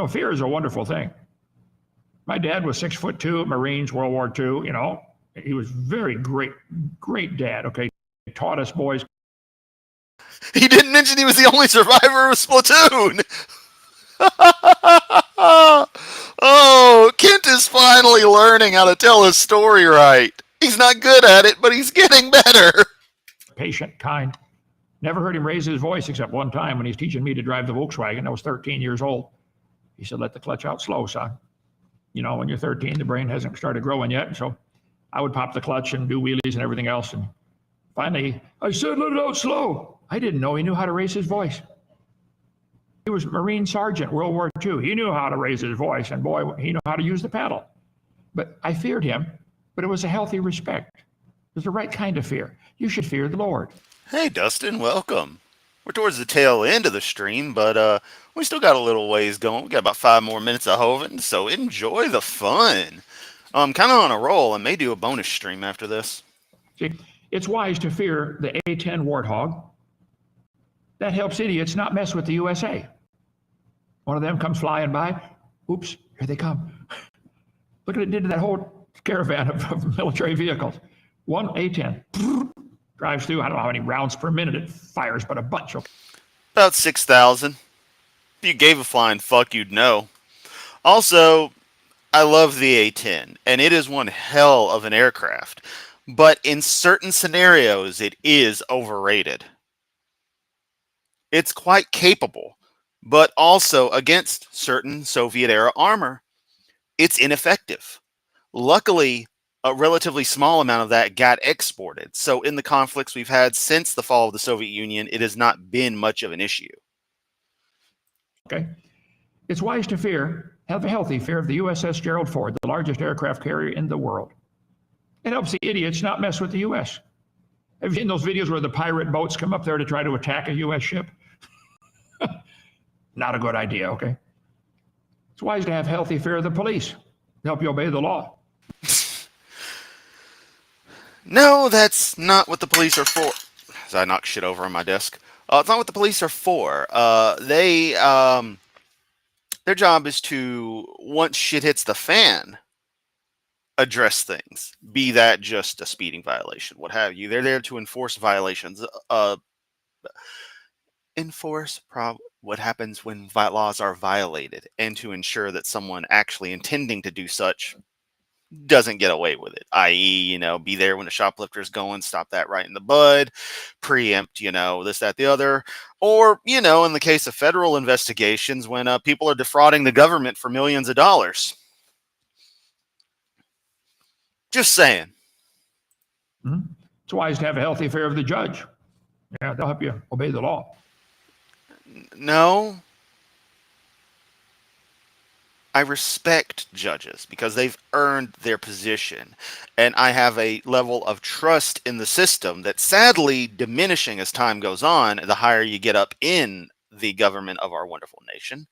Fear is a wonderful thing. My dad was 6'2", Marines, World War II, He was very great dad. Okay, he taught us boys. He didn't mention he was the only survivor of Splatoon. Oh, Kent is finally learning how to tell his story right. He's not good at it, but he's getting better. Patient, kind. Never heard him raise his voice except one time when he's teaching me to drive the Volkswagen. I was 13 years old. He said, "Let the clutch out slow, son." You know, when you're 13, the brain hasn't started growing yet. So I would pop the clutch and do wheelies and everything else. And finally, I said, "Let it out slow." I didn't know he knew how to raise his voice. He was Marine Sergeant, World War II. He knew how to raise his voice, and boy, he knew how to use the paddle. But I feared him, but it was a healthy respect. It was the right kind of fear. You should fear the Lord. Hey, Dustin, welcome. We're towards the tail end of the stream, but we still got a little ways going. We got about 5 more minutes of hoving, so enjoy the fun. I'm kind of on a roll. I may do a bonus stream after this. See, it's wise to fear the A-10 warthog. That helps idiots not mess with the USA. One of them comes flying by. Oops, here they come. Look what it did to that whole caravan of military vehicles. One A-10 drives through, I don't know how many rounds per minute it fires, but a bunch. Okay. About 6,000. If you gave a flying fuck, you'd know. Also, I love the A-10, and it is one hell of an aircraft. But in certain scenarios, it is overrated. It's quite capable, but also against certain Soviet-era armor, it's ineffective. Luckily, a relatively small amount of that got exported. So in the conflicts we've had since the fall of the Soviet Union, it has not been much of an issue. Okay. It's wise to have a healthy fear of the USS Gerald Ford, the largest aircraft carrier in the world. It helps the idiots not mess with the US. Have you seen those videos where the pirate boats come up there to try to attack a US ship? Not a good idea, okay? It's wise to have healthy fear of the police. Help you obey the law. No, that's not what the police are for. As I knock shit over on my desk. It's not what the police are for. Their job is to, once shit hits the fan, address things. Be that just a speeding violation, what have you. They're there to enforce violations. What happens when laws are violated, and to ensure that someone actually intending to do such doesn't get away with it, i.e., be there when a shoplifter's going, stop that right in the bud, preempt, this, that, the other, or, in the case of federal investigations, when people are defrauding the government for millions of dollars. Just saying. Mm-hmm. It's wise to have a healthy fear of the judge. Yeah, they'll help you obey the law. No. I respect judges because they've earned their position, and I have a level of trust in the system that's sadly diminishing as time goes on, the higher you get up in the government of our wonderful nation.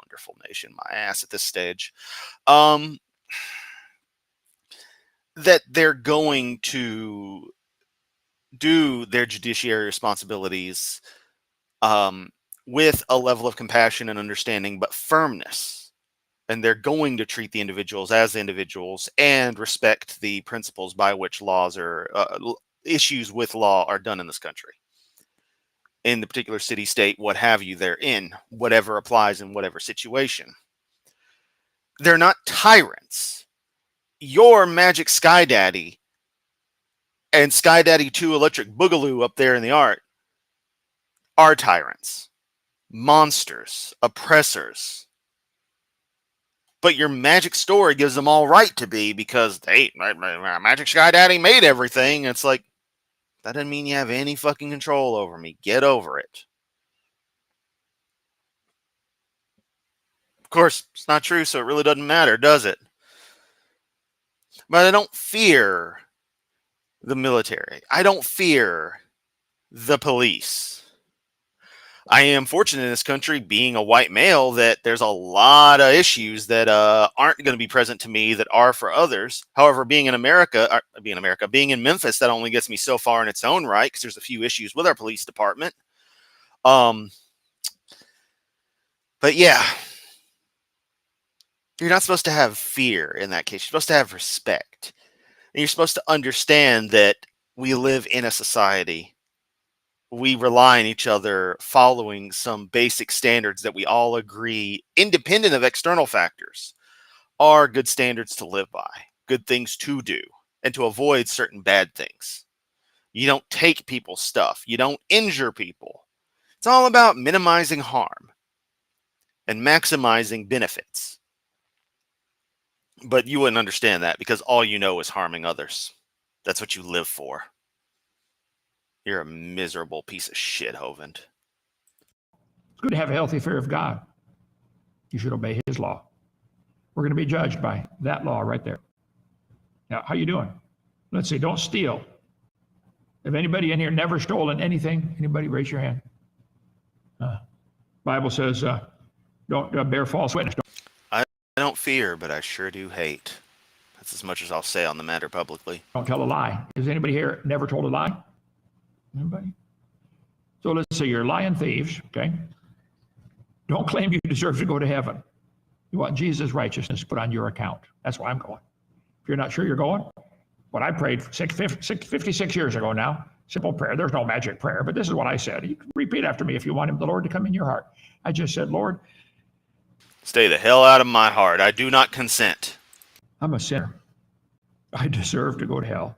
Wonderful nation, my ass at this stage. That they're going to do their judiciary responsibilities with a level of compassion and understanding, but firmness. And they're going to treat the individuals as individuals and respect the principles by which laws are issues with law are done in this country. In the particular city, state, what have you, they're in, whatever applies in whatever situation. They're not tyrants. Your Magic Sky Daddy and Sky Daddy 2 Electric Boogaloo up there in the art are tyrants, monsters, oppressors. But your Magic story gives them all right to be because, hey, Magic Sky Daddy made everything. It's like, that doesn't mean you have any fucking control over me. Get over it. Of course, it's not true, so it really doesn't matter, does it? But I don't fear the military. I don't fear the police. I am fortunate in this country, being a white male, that there's a lot of issues that aren't going to be present to me that are for others. However, being in Memphis, that only gets me so far in its own right, because there's a few issues with our police department. But yeah, you're not supposed to have fear in that case. You're supposed to have respect. And you're supposed to understand that we live in a society. We rely on each other following some basic standards that we all agree, independent of external factors, are good standards to live by, good things to do, and to avoid certain bad things. You don't take people's stuff. You don't injure people. It's all about minimizing harm and maximizing benefits. But you wouldn't understand that because all you know is harming others. That's what you live for. You're a miserable piece of shit, Hovind. It's good to have a healthy fear of God. You should obey his law. We're going to be judged by that law right there. Now, how you doing? Let's see, don't steal. If anybody in here never stolen anything, anybody raise your hand? Bible says don't bear false witness. I don't fear, but I sure do hate. That's as much as I'll say on the matter publicly. Don't tell a lie. Is anybody here never told a lie? Anybody? So let's say you're lying thieves, okay? Don't claim you deserve to go to heaven. You want Jesus' righteousness put on your account. That's why I'm going. If you're not sure you're going, what I prayed 56 years ago now, simple prayer. There's no magic prayer, but this is what I said. You can repeat after me if you want the Lord to come in your heart. I just said, Lord, stay the hell out of my heart. I do not consent. I'm a sinner. I deserve to go to hell.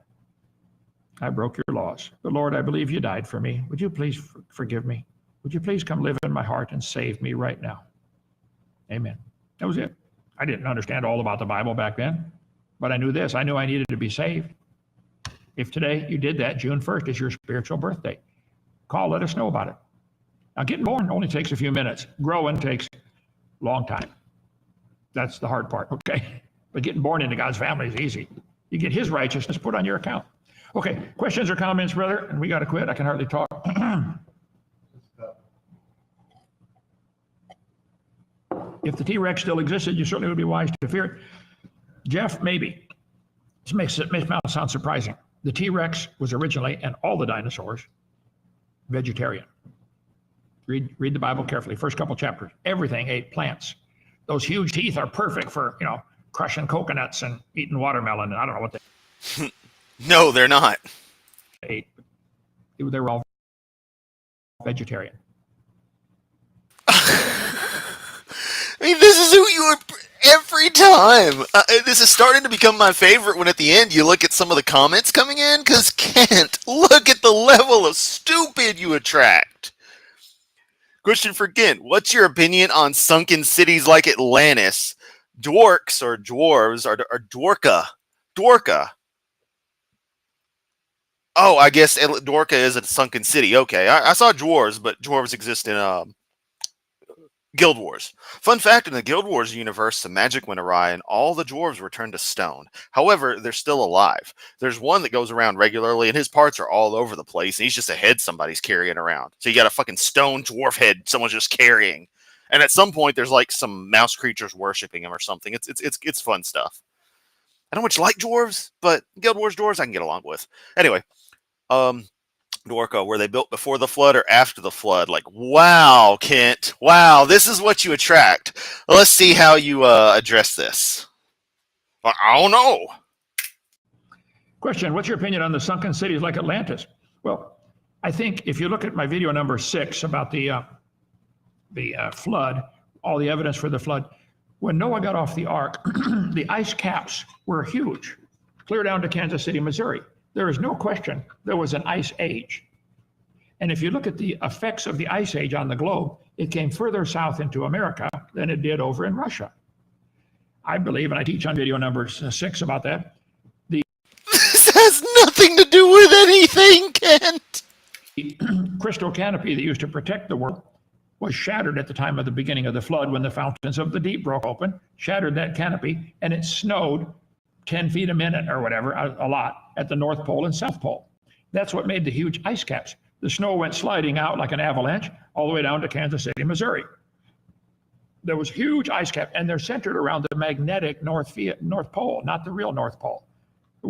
I broke your laws. But Lord, I believe you died for me. Would you please forgive me? Would you please come live in my heart and save me right now? Amen. That was it. I didn't understand all about the Bible back then, but I knew this. I knew I needed to be saved. If today you did that, June 1st is your spiritual birthday. Call, let us know about it. Now, getting born only takes a few minutes. Growing takes a long time. That's the hard part, okay? But getting born into God's family is easy. You get his righteousness put on your account. Okay, questions or comments, brother? And we got to quit. I can hardly talk. If the T-Rex still existed, you certainly would be wise to fear it. Jeff, maybe. This makes it sound surprising. The T-Rex was originally, and all the dinosaurs, vegetarian. Read the Bible carefully. First couple chapters. Everything ate plants. Those huge teeth are perfect for, crushing coconuts and eating watermelon. And I don't know what they No, they're not. ate. They were all vegetarian. I mean, this is who you are every time. This is starting to become my favorite when at the end you look at some of the comments coming in, because Kent, look at the level of stupid you attract. Question for Kent, what's your opinion on sunken cities like Atlantis? Dwarks or dwarves are Dwarka. Dwarka. Oh, I guess Dwarka is a sunken city. Okay, I saw dwarves, but dwarves exist in Guild Wars. Fun fact, in the Guild Wars universe, the magic went awry and all the dwarves were turned to stone. However, they're still alive. There's one that goes around regularly and his parts are all over the place and he's just a head somebody's carrying around. So you got a fucking stone dwarf head someone's just carrying. And at some point there's like some mouse creatures worshiping him or something. It's fun stuff. I don't much like dwarves, but Guild Wars dwarves I can get along with. Anyway, Dwarka, were they built before the flood or after the flood? Like, wow, Kent. Wow, this is what you attract. Let's see how you address this. I don't know. Question, what's your opinion on the sunken cities like Atlantis? Well, I think if you look at my video number 6 about the flood, all the evidence for the flood, when Noah got off the ark, the ice caps were huge, clear down to Kansas City, Missouri. There is no question there was an ice age. And if you look at the effects of the ice age on the globe, it came further south into America than it did over in Russia. I believe, and I teach on video number 6 about that, This has nothing to do with anything, Kent. the crystal canopy that used to protect the world was shattered at the time of the beginning of the flood when the fountains of the deep broke open, shattered that canopy, and it snowed 10 feet a minute or whatever, a lot, at the North Pole and South Pole. That's what made the huge ice caps. The snow went sliding out like an avalanche all the way down to Kansas City, Missouri. There was huge ice cap, and they're centered around the magnetic North Pole, not the real North Pole.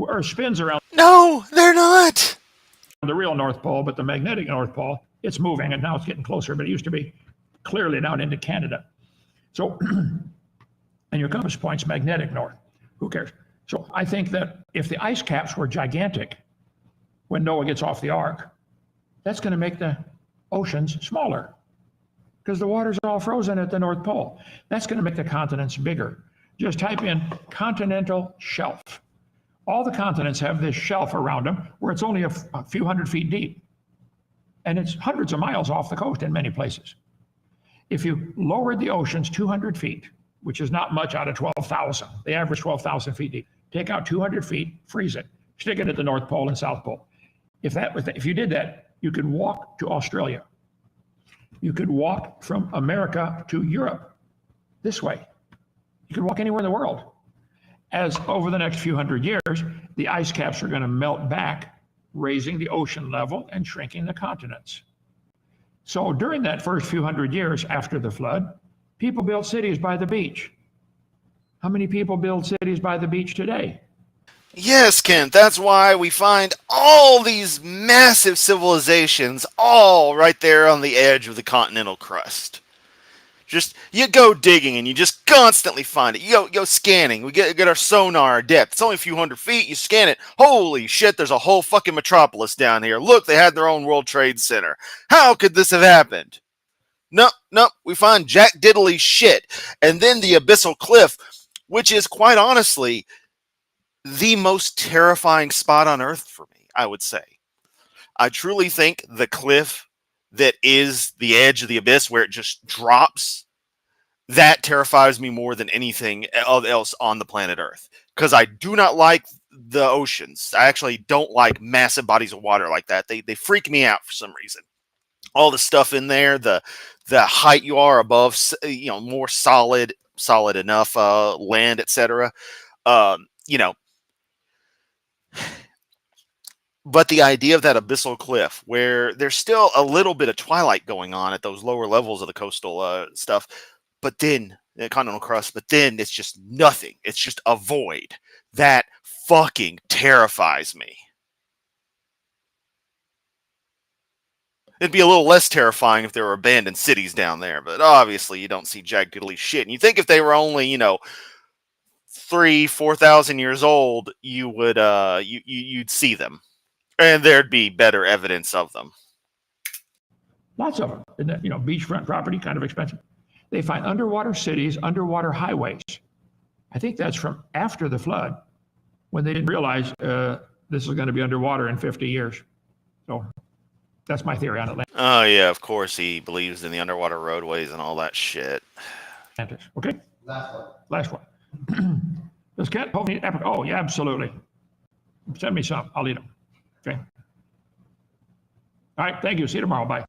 Earth spins around No, they're not. the real North Pole, but the magnetic North Pole, it's moving, and now it's getting closer, but it used to be clearly down into Canada. So, and your compass point's magnetic north. Who cares? So I think that if the ice caps were gigantic when Noah gets off the ark, that's going to make the oceans smaller because the water's all frozen at the North Pole. That's going to make the continents bigger. Just type in continental shelf. All the continents have this shelf around them where it's only a few hundred feet deep. And it's hundreds of miles off the coast in many places. If you lowered the oceans 200 feet, which is not much out of 12,000, they average 12,000 feet deep, take out 200 feet, freeze it, stick it at the North Pole and South Pole. If you did that, you could walk to Australia. You could walk from America to Europe this way. You could walk anywhere in the world. As over the next few hundred years, the ice caps are going to melt back, raising the ocean level and shrinking the continents. So during that first few hundred years after the flood, people built cities by the beach. How many people build cities by the beach today? Yes, Kent, that's why we find all these massive civilizations all right there on the edge of the continental crust. Just, you go digging and you just constantly find it. You go scanning. We get our sonar depth. It's only a few hundred feet. You scan it. Holy shit, there's a whole fucking metropolis down here. Look, they had their own World Trade Center. How could this have happened? Nope. We find jack diddly shit. And then the abyssal cliff, which is quite honestly the most terrifying spot on Earth for me, I would say. I truly think the cliff that is the edge of the abyss where it just drops, that terrifies me more than anything else on the planet Earth. Because I do not like the oceans. I actually don't like massive bodies of water like that. They freak me out for some reason. All the stuff in there, the height you are above, more solid enough land, etc. But the idea of that abyssal cliff, where there's still a little bit of twilight going on at those lower levels of the coastal stuff, but then the continental crust, but then it's just nothing. It's just a void. That fucking terrifies me. It'd be a little less terrifying if there were abandoned cities down there, but obviously you don't see jack diddly shit. And you think if they were only, 3,000-4,000 years old, you would you'd see them. And there'd be better evidence of them. Lots of them. And that, beachfront property, kind of expensive. They find underwater cities, underwater highways. I think that's from after the flood, when they didn't realize this is going to be underwater in 50 years. So that's my theory on Atlantis. Oh, yeah, of course he believes in the underwater roadways and all that shit. Okay? Last one. Does Kent hold me apricot? Oh, yeah, absolutely. Send me some. I'll eat them. Okay. All right. Thank you. See you tomorrow. Bye.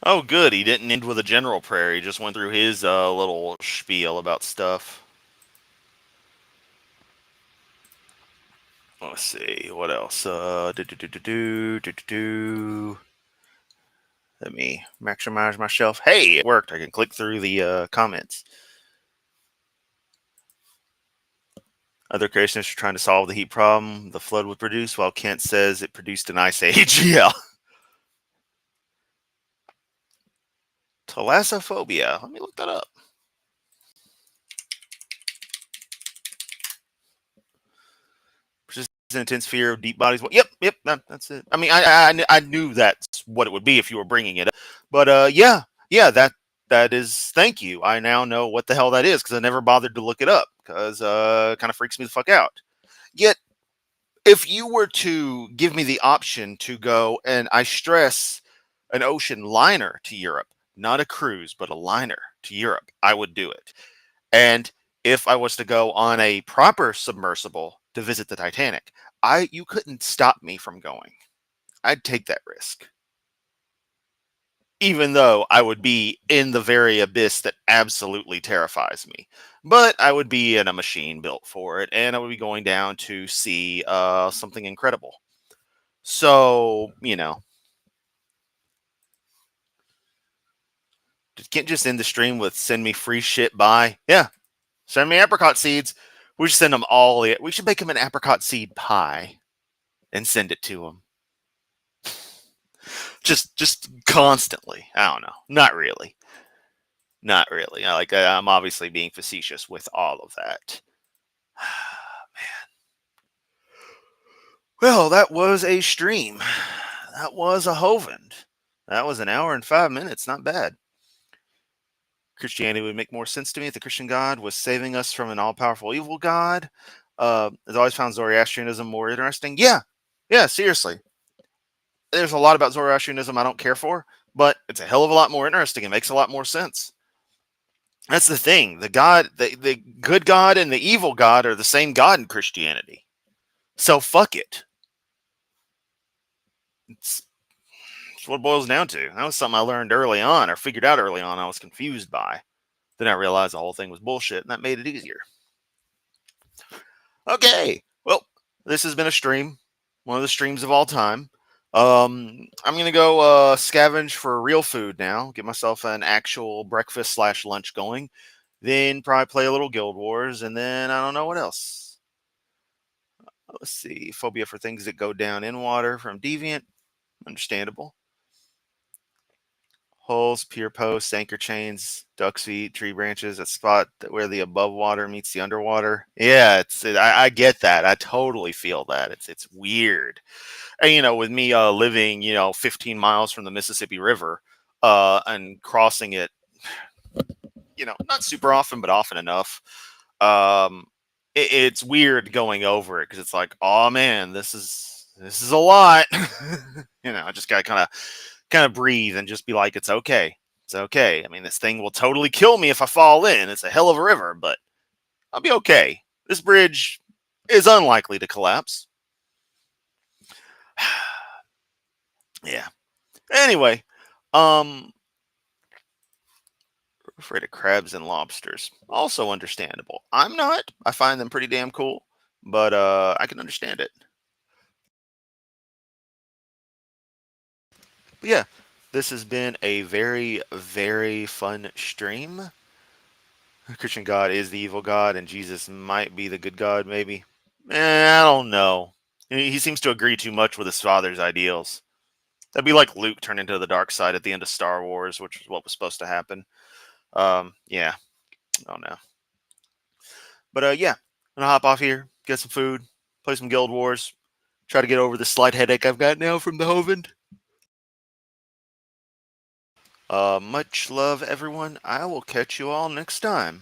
Oh, good. He didn't end with a general prayer. He just went through his little spiel about stuff. Let's see. What else? Let me maximize my shelf. Hey, it worked. I can click through the comments. Other creationists are trying to solve the heat problem the flood would produce, while Kent says it produced an ice age. Yeah. Thalassophobia. Let me look that up. Persistent intense fear of deep bodies. Well, yep. That's it. I mean, I knew that's what it would be if you were bringing it up. But yeah. That is. Thank you. I now know what the hell that is because I never bothered to look it up because it kind of freaks me the fuck out. Yet, if you were to give me the option to go, and I stress an ocean liner to Europe, not a cruise, but a liner to Europe, I would do it. And if I was to go on a proper submersible to visit the Titanic, you couldn't stop me from going. I'd take that risk. Even though I would be in the very abyss that absolutely terrifies me. But I would be in a machine built for it, and I would be going down to see something incredible. So, can't just end the stream with send me free shit by. Yeah, send me apricot seeds. We should send them all. We should make them an apricot seed pie and send it to them. Just constantly. I don't know. Not really. Not really. I'm obviously being facetious with all of that. Well, that was a stream. That was a Hovend. That was an hour and 5 minutes. Not bad. Christianity would make more sense to me if the Christian God was saving us from an all-powerful evil God. I've always found Zoroastrianism more interesting. Yeah, seriously. There's a lot about Zoroastrianism I don't care for, but it's a hell of a lot more interesting. It makes a lot more sense. That's the thing. The good God and the evil God are the same God in Christianity. So fuck it. It's what it boils down to. That was something I learned early on, or figured out early on I was confused by. Then I realized the whole thing was bullshit, and that made it easier. Okay, well, this has been a stream, one of the streams of all time. I'm gonna go scavenge for real food now, get myself an actual breakfast / lunch going, then probably play a little Guild Wars, and then I don't know what else. Let's see, phobia for things that go down in water from Deviant, understandable. Holes, pier posts, anchor chains, duck's feet, tree branches, a spot where the above water meets the underwater. Yeah, I get that. I totally feel that. It's weird. And, with me living, 15 miles from the Mississippi River, and crossing it, not super often, but often enough. It's weird going over it because it's like, oh man, this is a lot. I just gotta kind of breathe and just be like, it's okay. It's okay. I mean, this thing will totally kill me if I fall in. It's a hell of a river, but I'll be okay. This bridge is unlikely to collapse. Yeah. Anyway, afraid of crabs and lobsters. Also understandable. I'm not. I find them pretty damn cool, but I can understand it. But yeah, this has been a very, very fun stream. Christian God is the evil God, and Jesus might be the good God, maybe. I don't know. He seems to agree too much with his father's ideals. That'd be like Luke turning to the dark side at the end of Star Wars, which is what was supposed to happen. Yeah. Oh no. But yeah, I'm gonna hop off here, get some food, play some Guild Wars, try to get over the slight headache I've got now from the Hovend. Much love, everyone. I will catch you all next time.